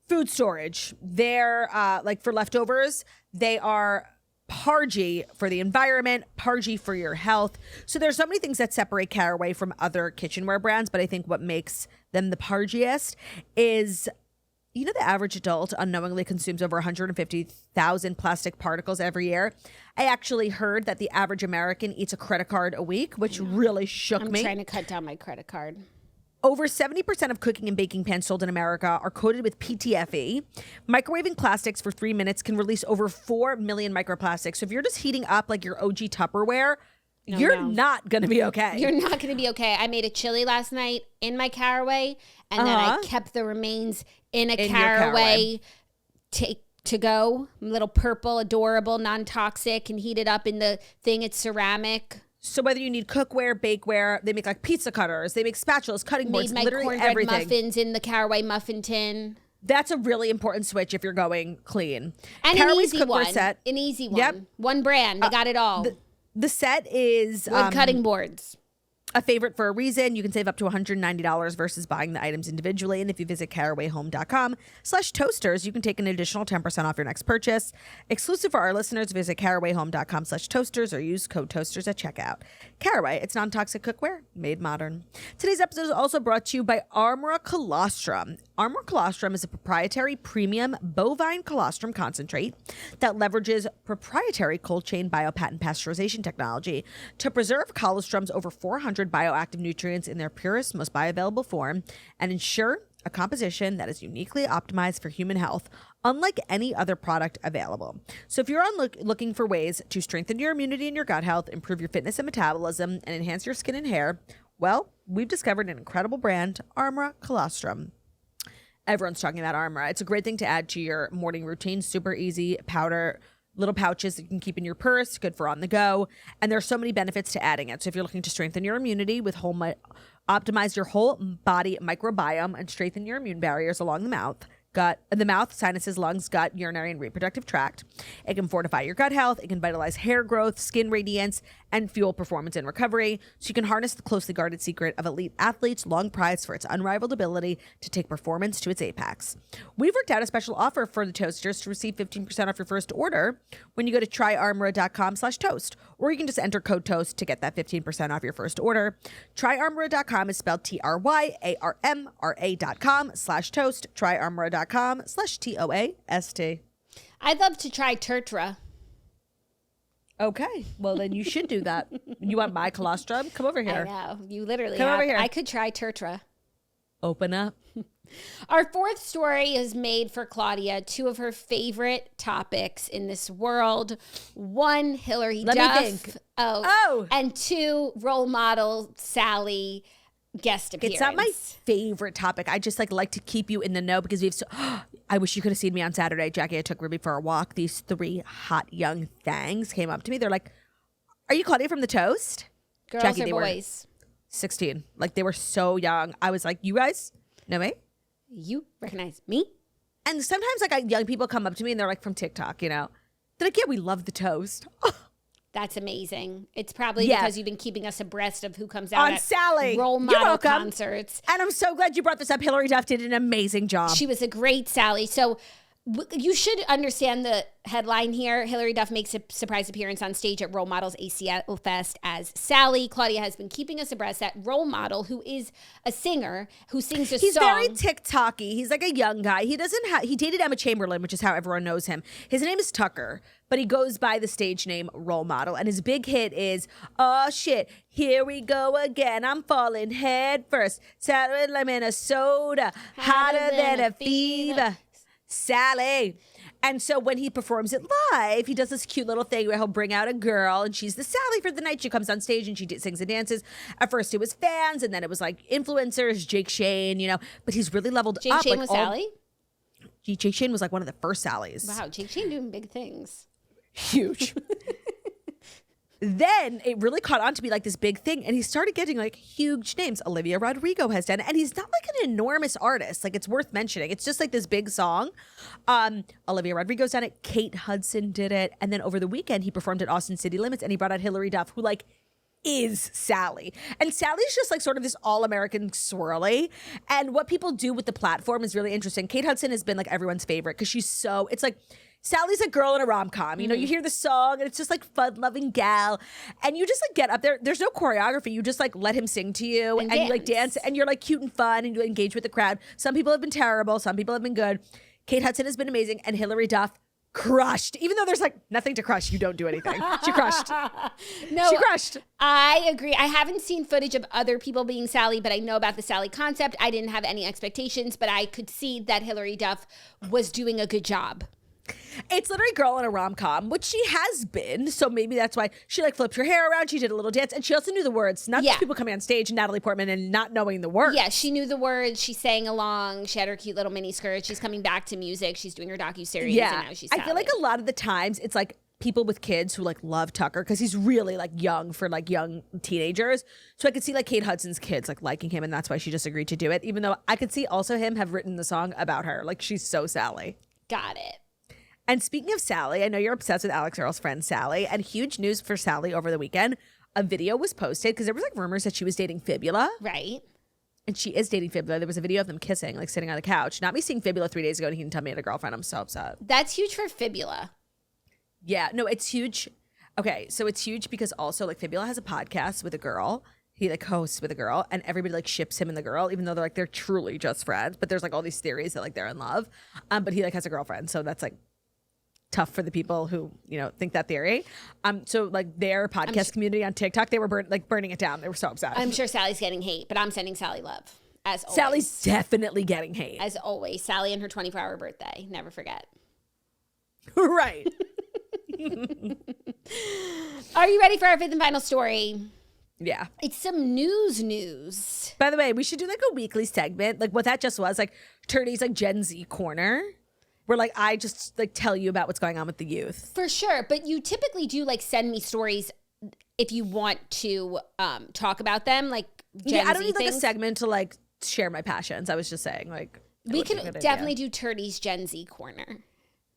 food storage. They're like for leftovers. They are pargy for the environment, pargy for your health. So there's so many things that separate Caraway from other kitchenware brands, but I think what makes them the pargiest is, the average adult unknowingly consumes over 150,000 plastic particles every year. I actually heard that the average American eats a credit card a week, which really shook me. I'm trying to cut down my credit card. Over 70% of cooking and baking pans sold in America are coated with PTFE. Microwaving plastics for 3 minutes can release over 4 million microplastics. So if you're just heating up like your OG Tupperware, you're not going to be okay. You're not going to be okay. I made a chili last night in my Caraway, and then I kept the remains in a Caraway to go. Little purple, adorable, non-toxic, and heat it up in the thing. It's ceramic. So whether you need cookware, bakeware, they make like pizza cutters, they make spatulas, cutting boards, literally everything. Made my cornbread muffins in the Caraway muffin tin. That's a really important switch if you're going clean. And Caraway's an easy one. Set. An easy one. Yep. One brand. They got it all. The set is wood cutting boards. A favorite for a reason. You can save up to $190 versus buying the items individually. And if you visit carawayhome.com/toasters, you can take an additional 10% off your next purchase. Exclusive for our listeners, visit carawayhome.com/toasters or use code toasters at checkout. Caraway, it's non-toxic cookware made modern. Today's episode is also brought to you by Armora Colostrum. Armora Colostrum is a proprietary premium bovine colostrum concentrate that leverages proprietary cold chain biopatent pasteurization technology to preserve colostrum's over 400 bioactive nutrients in their purest, most bioavailable form and ensure a composition that is uniquely optimized for human health, unlike any other product available. So if you're looking for ways to strengthen your immunity and your gut health, improve your fitness and metabolism, and enhance your skin and hair, well, we've discovered an incredible brand, Armora Colostrum. Everyone's talking about Armora. It's a great thing to add to your morning routine. Super easy powder, little pouches that you can keep in your purse, good for on the go. And there's so many benefits to adding it. So if you're looking to strengthen your immunity with optimize your whole body microbiome and strengthen your immune barriers along the mouth, sinuses, lungs, gut, urinary, and reproductive tract. It can fortify your gut health. It can vitalize hair growth, skin radiance, and fuel performance and recovery. So you can harness the closely guarded secret of elite athletes, long prized for its unrivaled ability to take performance to its apex. We've worked out a special offer for the Toasters to receive 15% off your first order when you go to tryarmora.com/toast, or you can just enter code TOAST to get that 15% off your first order. Tryarmora.com is spelled TRYARMRA.com/toast. Tryarmora.com/TOAST. I'd love to try Tertra. Okay, well then you should do that. You want my colostrum? Come over here. I know. You literally Come over here. I could try Tertra. open up. Our fourth story is made for Claudia, two of her favorite topics in this world. One, Hilary Duff. Let me think. Oh. And two, role model Sally guest appearance. It's not my favorite topic. I just like to keep you in the know because we've I wish you could have seen me on Saturday. Jackie, I took Ruby for a walk. These three hot young thangs came up to me. They're like, "Are you Claudia from The Toast?" Girls Jackie, or they boys? Were 16. Like, they were so young. I was like, "You guys know me?" You recognize me? And sometimes young people come up to me and they're like from TikTok, you know. They're like, "Yeah, we love The Toast." That's amazing. It's probably because you've been keeping us abreast of who comes out on at Sally role model concerts. And I'm so glad you brought this up. Hilary Duff did an amazing job. She was a great Sally. So you should understand the headline here. Hilary Duff makes a surprise appearance on stage at Role Models ACL Fest as Sally. Claudia has been keeping us abreast that Role Model, who is a singer, who sings a song. He's very TikTok-y. He's like a young guy. He dated Emma Chamberlain, which is how everyone knows him. His name is Tucker, but he goes by the stage name Role Model. And his big hit is, "Oh shit, here we go again. I'm falling head first. Saturday, Minnesota, hotter than a fever. Sally." And so when he performs it live, he does this cute little thing where he'll bring out a girl and she's the Sally for the night. She comes on stage and she sings and dances. At first it was fans and then it was like influencers, Jake Shane, you know, but he's really leveled up. Jake Shane was Sally? Jake Shane was like one of the first Sallys. Wow, Jake Shane doing big things. Huge. Then it really caught on to be like this big thing and he started getting like huge names. Olivia Rodrigo has done it and he's not like an enormous artist. Like, it's worth mentioning. It's just like this big song. Olivia Rodrigo's done it. Kate Hudson did it. And then over the weekend he performed at Austin City Limits and he brought out Hilary Duff, who like is Sally. And Sally's just like sort of this all-American swirly. And what people do with the platform is really interesting. Kate Hudson has been like everyone's favorite because it's like Sally's a girl in a rom-com. You know, you hear the song and it's just like fun-loving gal. And you just like get up there. There's no choreography. You just like let him sing to you and you like dance and you're like cute and fun and you engage with the crowd. Some people have been terrible. Some people have been good. Kate Hudson has been amazing and Hilary Duff crushed. Even though there's like nothing to crush, you don't do anything. She crushed. No, she crushed. I agree. I haven't seen footage of other people being Sally, but I know about the Sally concept. I didn't have any expectations, but I could see that Hilary Duff was doing a good job. It's literally girl in a rom-com, which she has been. So maybe that's why she like flipped her hair around. She did a little dance and she also knew the words. Not just people coming on stage, Natalie Portman, and not knowing the words. Yeah, she knew the words. She sang along. She had her cute little mini skirt. She's coming back to music. She's doing her docuseries. Yeah. And now she's Sally. I feel like a lot of the times it's like people with kids who like love Tucker because he's really like young for like young teenagers. So I could see like Kate Hudson's kids like liking him and that's why she just agreed to do it. Even though I could see also him have written the song about her. Like, she's so Sally. Got it. And speaking of Sally, I know you're obsessed with Alex Earl's friend Sally, and huge news for Sally over the weekend. A video was posted because there was like rumors that she was dating Fibula. Right. And she is dating Fibula. There was a video of them kissing, like sitting on the couch. Not me seeing Fibula 3 days ago and he didn't tell me he had a girlfriend. I'm so upset. That's huge for Fibula. Yeah, no, it's huge. Okay, so it's huge because also like Fibula has a podcast with a girl. He like hosts with a girl and everybody like ships him and the girl, even though they're truly just friends. But there's like all these theories that like they're in love. But he like has a girlfriend. So that's like tough for the people who, you know, think that theory. So like their podcast community on TikTok, they were burning it down. They were so upset. I'm sure Sally's getting hate, but I'm sending Sally love. As always. Sally's definitely getting hate. As always. Sally and her 24-hour birthday. Never forget. Right. Are you ready for our fifth and final story? Yeah. It's some news. By the way, we should do like a weekly segment. Like what that just was, like Turdy's like Gen Z corner. Where like I just like tell you about what's going on with the youth. For sure. But you typically do like send me stories if you want to talk about them. Like Gen I don't Z need things. like a segment to like share my passions. I was just saying like. We could definitely do Turdy's Gen Z corner.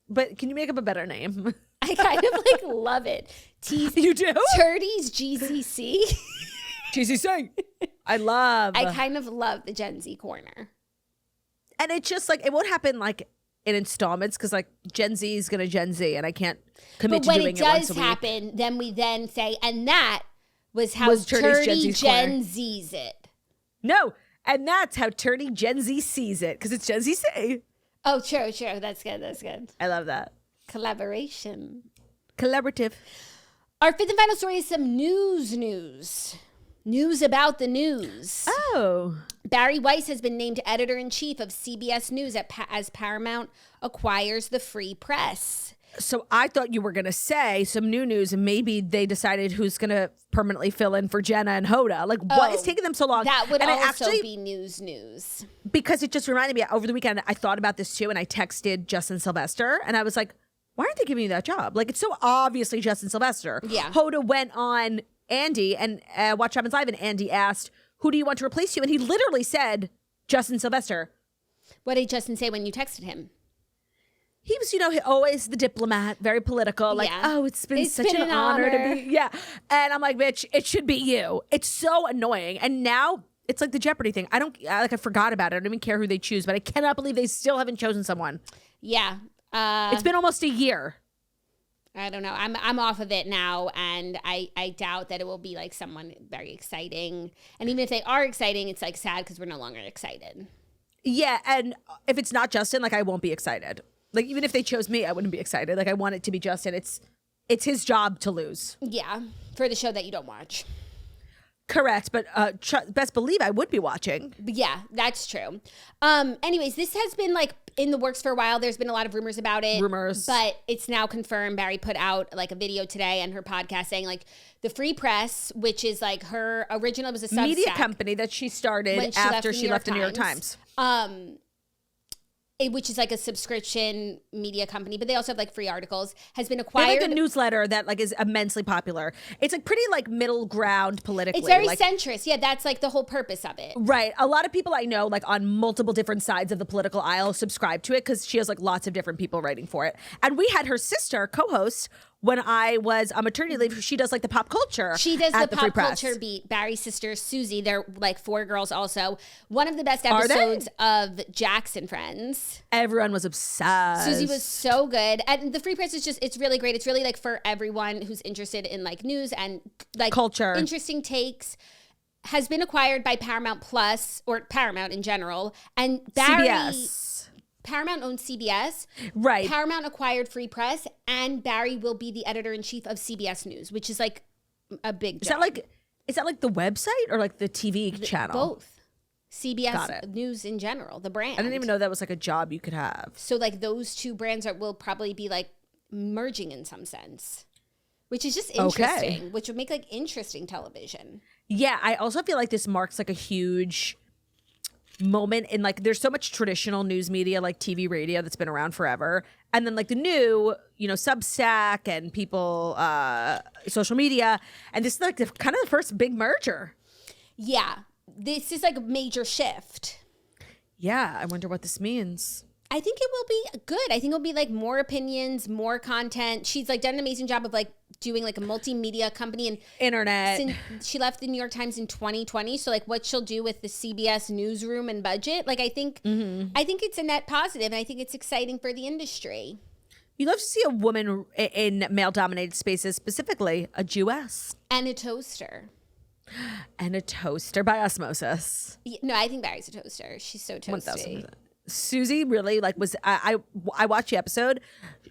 But can you make up a better name? I kind of like love it. You do? Turdy's GCC. GCC. I kind of love the Gen Z corner. And it's just like, it won't happen like in installments because like Gen Z is going to Gen Z and I can't commit to doing it once a week. But when it does happen, then we then say, and that was how Turdy Gen Z's it. No, and that's how Turdy Gen Z sees it because it's Gen Z say. Oh, true. That's good. I love that. Collaborative. Collaborative. Our fifth and final story is some news. News about the news. Oh. Bari Weiss has been named editor-in-chief of CBS News as Paramount acquires the Free Press. So I thought you were going to say some new news and maybe they decided who's going to permanently fill in for Jenna and Hoda. Like, what is taking them so long? That would and also be news. Because it just reminded me, over the weekend, I thought about this too, and I texted Justin Sylvester, and I was like, why aren't they giving you that job? Like, it's so obviously Justin Sylvester. Yeah. Hoda went on Andy and Watch Happens Live, and Andy asked, who do you want to replace you? And he literally said, Justin Sylvester. What did Justin say when you texted him? He was, always the diplomat, very political. Like, it's been such an honor to be. Yeah. And I'm like, bitch, it should be you. It's so annoying. And now it's like the Jeopardy thing. I forgot about it. I don't even care who they choose, but I cannot believe they still haven't chosen someone. Yeah. It's been almost a year. I don't know. I'm off of it now, and I doubt that it will be like someone very exciting. And even if they are exciting, it's like sad because we're no longer excited. Yeah. And if it's not Justin, like, I won't be excited. Like, even if they chose me, I wouldn't be excited. Like, I want it to be Justin. It's his job to lose. Yeah, for the show that you don't watch. Correct, but best believe I would be watching. But yeah, that's true. Anyways, this has been like in the works for a while. There's been a lot of rumors about it. But it's now confirmed. Bari put out like a video today on her podcast saying like the Free Press, which is like her original, was a Substack media company that she started after she left the New York Times. Which is like a subscription media company, but they also have like free articles, has been acquired. They have like a newsletter that like is immensely popular. It's like pretty like middle ground politically. It's very centrist. Yeah, that's like the whole purpose of it. Right. A lot of people I know like on multiple different sides of the political aisle subscribe to it because she has like lots of different people writing for it. And we had her sister co-host when I was on maternity leave. She does like the pop culture. She does the pop culture beat. Bari's sister, Susie, they're like 4 girls also. One of the best episodes of Jackson Friends. Everyone was obsessed. Susie was so good. And the Free Press is just, it's really great. It's really like for everyone who's interested in like news and like culture, interesting takes. Has been acquired by Paramount Plus, or Paramount in general. And Bari, CBS. Paramount owns CBS. Right. Paramount acquired Free Press, and Bari will be the editor-in-chief of CBS News, which is like a big job. Is that like the website or like the TV channel? Both. CBS News in general, the brand. I didn't even know that was like a job you could have. So like those two brands will probably be like merging in some sense, which is just interesting, which would make like interesting television. Yeah, I also feel like this marks like a huge moment in like there's so much traditional news media like TV, radio that's been around forever, and then like the new Substack and people social media, and this is like kind of the first big merger. Yeah, this is like a major shift. Yeah, I wonder what this means. I think it will be good. I think it'll be like more opinions, more content. She's like done an amazing job of like doing like a multimedia company and internet. She left the New York Times in 2020. So like what she'll do with the CBS newsroom and budget, like I think it's a net positive, and I think it's exciting for the industry. You love to see a woman in male-dominated spaces, specifically a Jewess. And a toaster. And a toaster by osmosis. No, I think Bari's a toaster. She's so toasty. 1000%. Susie really like was I watched the episode,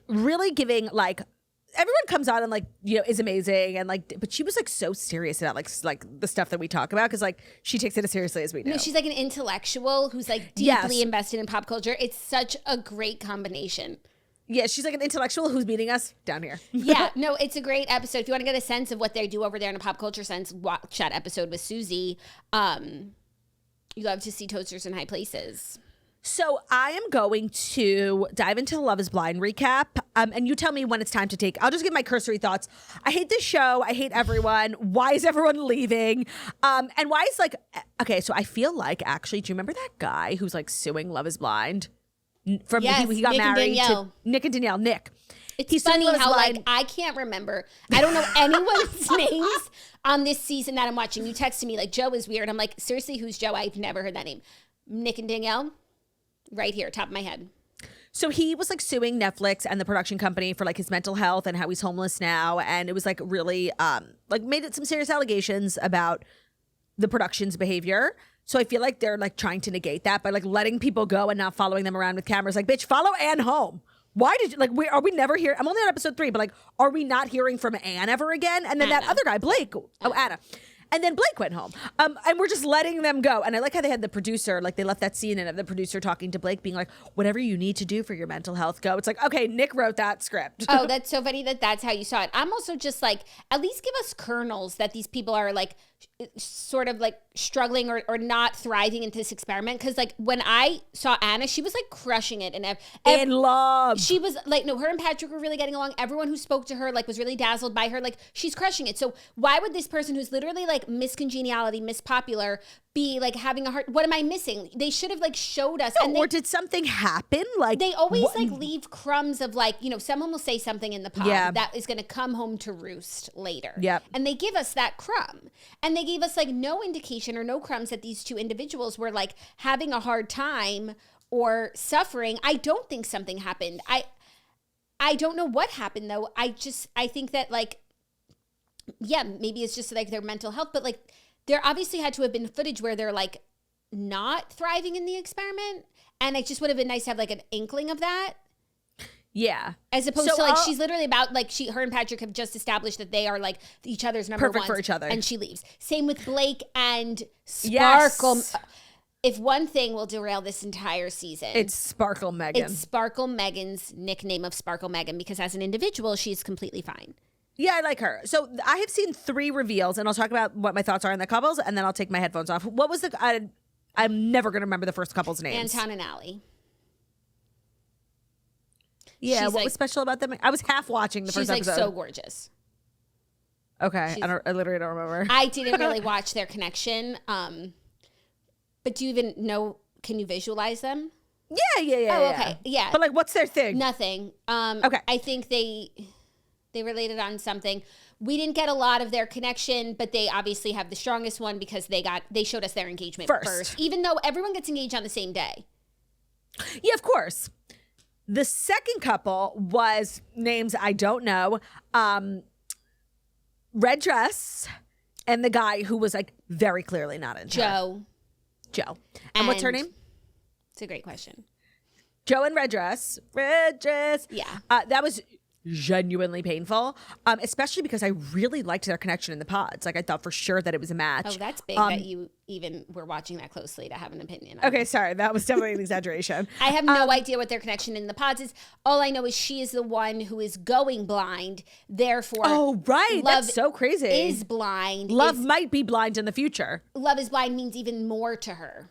really giving like everyone comes on and like is amazing and like, but she was like so serious about like the stuff that we talk about because like she takes it as seriously as we do. No, she's like an intellectual who's like deeply invested in pop culture. It's such a great combination. Yeah, she's like an intellectual who's meeting us down here. Yeah, no, it's a great episode. If you want to get a sense of what they do over there in a pop culture sense, watch that episode with Susie. You love to see toasters in high places. So I am going to dive into the Love is Blind recap. And you tell me when it's time to take. I'll just give my cursory thoughts. I hate this show. I hate everyone. Why is everyone leaving? And why is like, okay, so I feel like actually, do you remember that guy who's like suing Love is Blind? From he got married to Nick and Danielle. Nick. It's funny how like I can't remember. I don't know anyone's names on this season that I'm watching. You texted me like Joe is weird. I'm like, seriously, who's Joe? I've never heard that name. Nick and Danielle. Right here, top of my head. So he was like suing Netflix and the production company for like his mental health and how he's homeless now. And it was like really like made it some serious allegations about the production's behavior. So I feel like they're like trying to negate that by like letting people go and not following them around with cameras. Like, bitch, follow Anne home. Why did you like? Are we never here? I'm only on episode 3, but like, are we not hearing from Anne ever again? And then that other guy, Blake. Oh, Anna. And then Blake went home. And we're just letting them go. And I like how they had the producer, like they left that scene in of the producer talking to Blake being like, whatever you need to do for your mental health, go. It's like, okay, Nick wrote that script. Oh, that's so funny that's how you saw it. I'm also just like, at least give us kernels that these people are like sort of like struggling or not thriving into this experiment. Because like when I saw Anna, she was like crushing it and in love. She was like, no, her and Patrick were really getting along. Everyone who spoke to her like was really dazzled by her. Like she's crushing it. So why would this person who's literally like Miss Congeniality, Miss Popular, be like having a heart? What am I missing? They should have like showed us. No, or did something happen? Like they always like leave crumbs of like, you know, someone will say something in the pod that is going to come home to roost later. Yep. And they give us that crumb. And they gave us like no indication or no crumbs that these two individuals were like having a hard time or suffering. I don't think something happened. I don't know what happened though. I think that like, yeah, maybe it's just like their mental health, but like there obviously had to have been footage where they're like not thriving in the experiment. And it just would have been nice to have like an inkling of that. Yeah. As opposed to like, she's literally about like her and Patrick have just established that they are like each other's number one. Perfect for each other. And she leaves. Same with Blake and Sparkle. Yes. If one thing will derail this entire season, it's Sparkle Megan. It's Sparkle Megan's nickname of Sparkle Megan, because as an individual, she's completely fine. Yeah, I like her. So I have seen 3 reveals, and I'll talk about what my thoughts are on the couples, and then I'll take my headphones off. What was I'm never going to remember the first couple's names. Anton and Allie. Yeah, she's what was special about them? I was half watching the first episode. She's like so gorgeous. Okay, I literally don't remember. I didn't really watch their connection. But do you even know, can you visualize them? Yeah. Oh, okay. Yeah. But like, what's their thing? Nothing. Okay. I think they related on something. We didn't get a lot of their connection, but they obviously have the strongest one because they showed us their engagement first. Even though everyone gets engaged on the same day. Yeah, of course. The second couple was names I don't know. Red dress and the guy who was like very clearly not into her. Joe. And what's her name? It's a great question. Joe and Red dress. Yeah. That was genuinely painful, especially because I really liked their connection in the pods. Like I thought for sure that it was a match. Oh, that's big that you even were watching that closely to have an opinion on. Okay, sorry. That was definitely an exaggeration. I have no idea what their connection in the pods is. All I know is she is the one who is going blind. Therefore, oh, right. That's so crazy. Is blind. Love might be blind in the future. Love is blind means even more to her.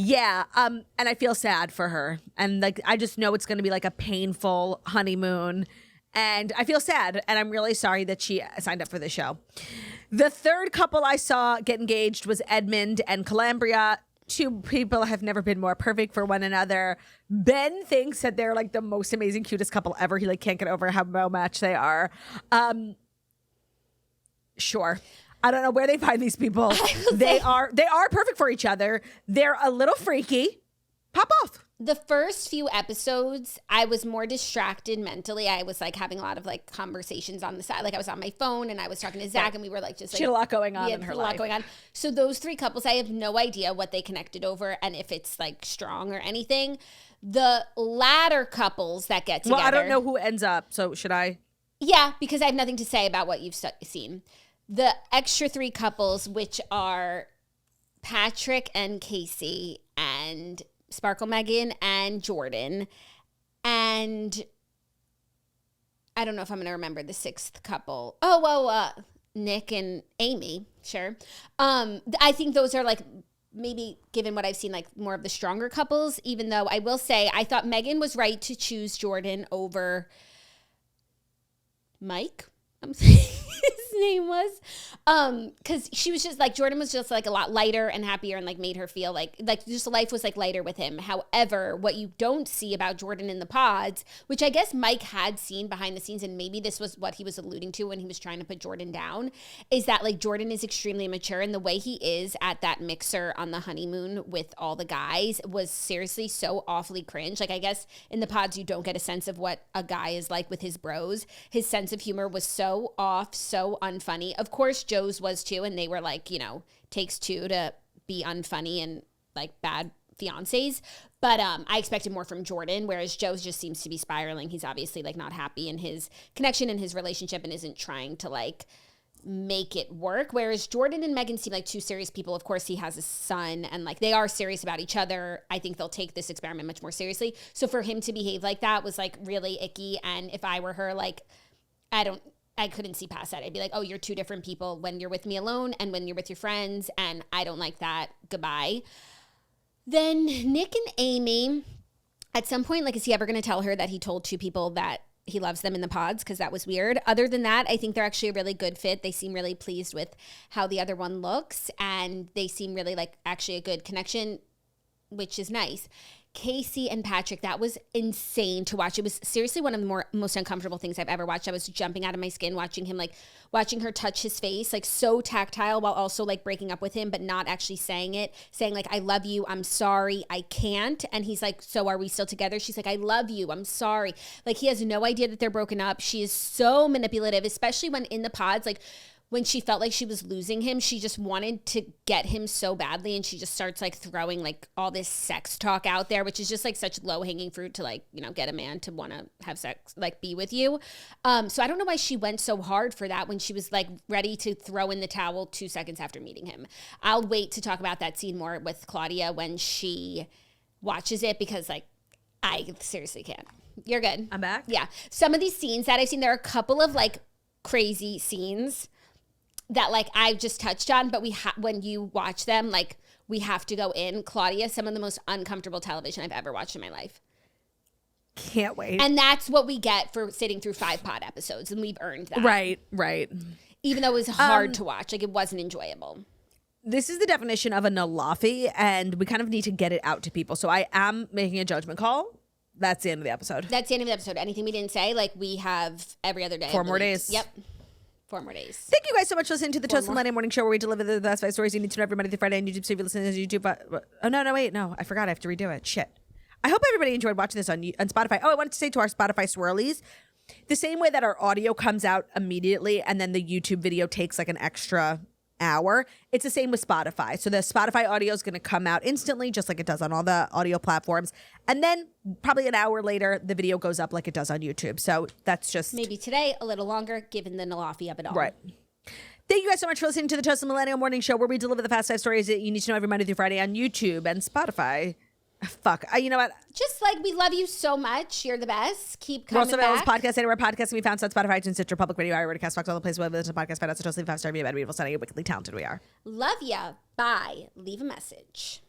Yeah, and I feel sad for her. And like I just know it's going to be like a painful honeymoon. And I feel sad, and I'm really sorry that she signed up for the show. The third couple I saw get engaged was Edmund and Calambria. 2 people have never been more perfect for one another. Ben thinks that they're like the most amazing, cutest couple ever. He like can't get over how well matched they are. Sure. I don't know where they find these people. They are perfect for each other. They're a little freaky. Pop off. The first few episodes, I was more distracted mentally. I was like having a lot of like conversations on the side. Like I was on my phone and I was talking to Zach and we were like just like. She had a lot going on in her life. A lot going on. So those 3 couples, I have no idea what they connected over and if it's like strong or anything. The latter couples that get together. Well, I don't know who ends up. So should I? Yeah, because I have nothing to say about what you've seen. The extra 3 couples, which are Patrick and Casey and Sparkle Megan and Jordan. And I don't know if I'm going to remember the 6th couple. Oh, well, Nick and Amy. Sure. I think those are like, maybe given what I've seen, like more of the stronger couples, even though I will say I thought Megan was right to choose Jordan over Mike. I'm saying his name was, because she was just like, Jordan was just like a lot lighter and happier and like made her feel like just life was like lighter with him. However, what you don't see about Jordan in the pods, which I guess Mike had seen behind the scenes, and maybe this was what he was alluding to when he was trying to put Jordan down, is that like Jordan is extremely mature, and the way he is at that mixer on the honeymoon with all the guys was seriously so awfully cringe. Like I guess in the pods you don't get a sense of what a guy is like with his bros. His sense of humor was so off, so unfunny. Of course, Joe's was too, and they were like, you know, takes 2 to be unfunny and like bad fiancés. But I expected more from Jordan, whereas Joe's just seems to be spiraling. He's obviously like not happy in his connection in his relationship and isn't trying to like make it work. Whereas Jordan and Megan seem like two serious people. Of course, he has a son and like they are serious about each other. I think they'll take this experiment much more seriously. So for him to behave like that was like really icky. And if I were her, like, I couldn't see past that. I'd be like, oh, you're two different people when you're with me alone and when you're with your friends. And I don't like that. Goodbye. Then Nick and Amy, at some point, like, is he ever going to tell her that he told two people that he loves them in the pods? Because that was weird. Other than that, I think they're actually a really good fit. They seem really pleased with how the other one looks. And they seem really like actually a good connection, which is nice. Casey and Patrick, that was insane to watch. It was seriously one of the most uncomfortable things I've ever watched. I was jumping out of my skin watching her touch his face, like so tactile while also like breaking up with him, but not actually saying it, saying like, I love you, I'm sorry, I can't. And he's like, so are we still together? She's like, I love you, I'm sorry. Like he has no idea that they're broken up. She is so manipulative, especially when in the pods, like when she felt like she was losing him, she just wanted to get him so badly. And she just starts like throwing like all this sex talk out there, which is just like such low hanging fruit to like, you know, get a man to want to have sex, like be with you. So I don't know why she went so hard for that when she was like ready to throw in the towel 2 seconds after meeting him. I'll wait to talk about that scene more with Claudia when she watches it because like I seriously can't. You're good. I'm back. Yeah. Some of these scenes that I've seen, there are a couple of like crazy scenes that like I've just touched on, but when you watch them, like we have to go in. Claudia, some of the most uncomfortable television I've ever watched in my life. Can't wait. And that's what we get for sitting through 5 pod episodes, and we've earned that. Right. Even though it was hard to watch, like it wasn't enjoyable. This is the definition of a nalafi, and we kind of need to get it out to people. So I am making a judgment call. That's the end of the episode. That's the end of the episode. Anything we didn't say, like we have every other day. 4 more days. Yep. 4 more days. Thank you guys so much for listening to the Toast and Millennium Morning Show, where we deliver the best 5 stories you need to know every Monday through Friday on YouTube. So if you listen to YouTube, no, I forgot. I have to redo it. Shit. I hope everybody enjoyed watching this on Spotify. Oh, I wanted to say to our Spotify swirlies, the same way that our audio comes out immediately and then the YouTube video takes like an extra hour, it's the same with Spotify. So the Spotify audio is going to come out instantly, just like it does on all the audio platforms. And then probably an hour later, the video goes up like it does on YouTube. So that's just... maybe today, a little longer, given the nalafi of it all. Right. Thank you guys so much for listening to the Toast and Millennial Morning Show, where we deliver the fast 5 stories that you need to know every Monday through Friday on YouTube and Spotify. Fuck. You know what? Just like we love you so much. You're the best. Keep We're coming also available back. as podcast anywhere podcasts can be found on Spotify, iTunes, Stitcher, Public Radio, iReady, Fox, all the places where we listen to podcasts. Find out so totally 5-star review about beautiful, stunning, and wickedly talented we are. Love ya. Bye. Leave a message.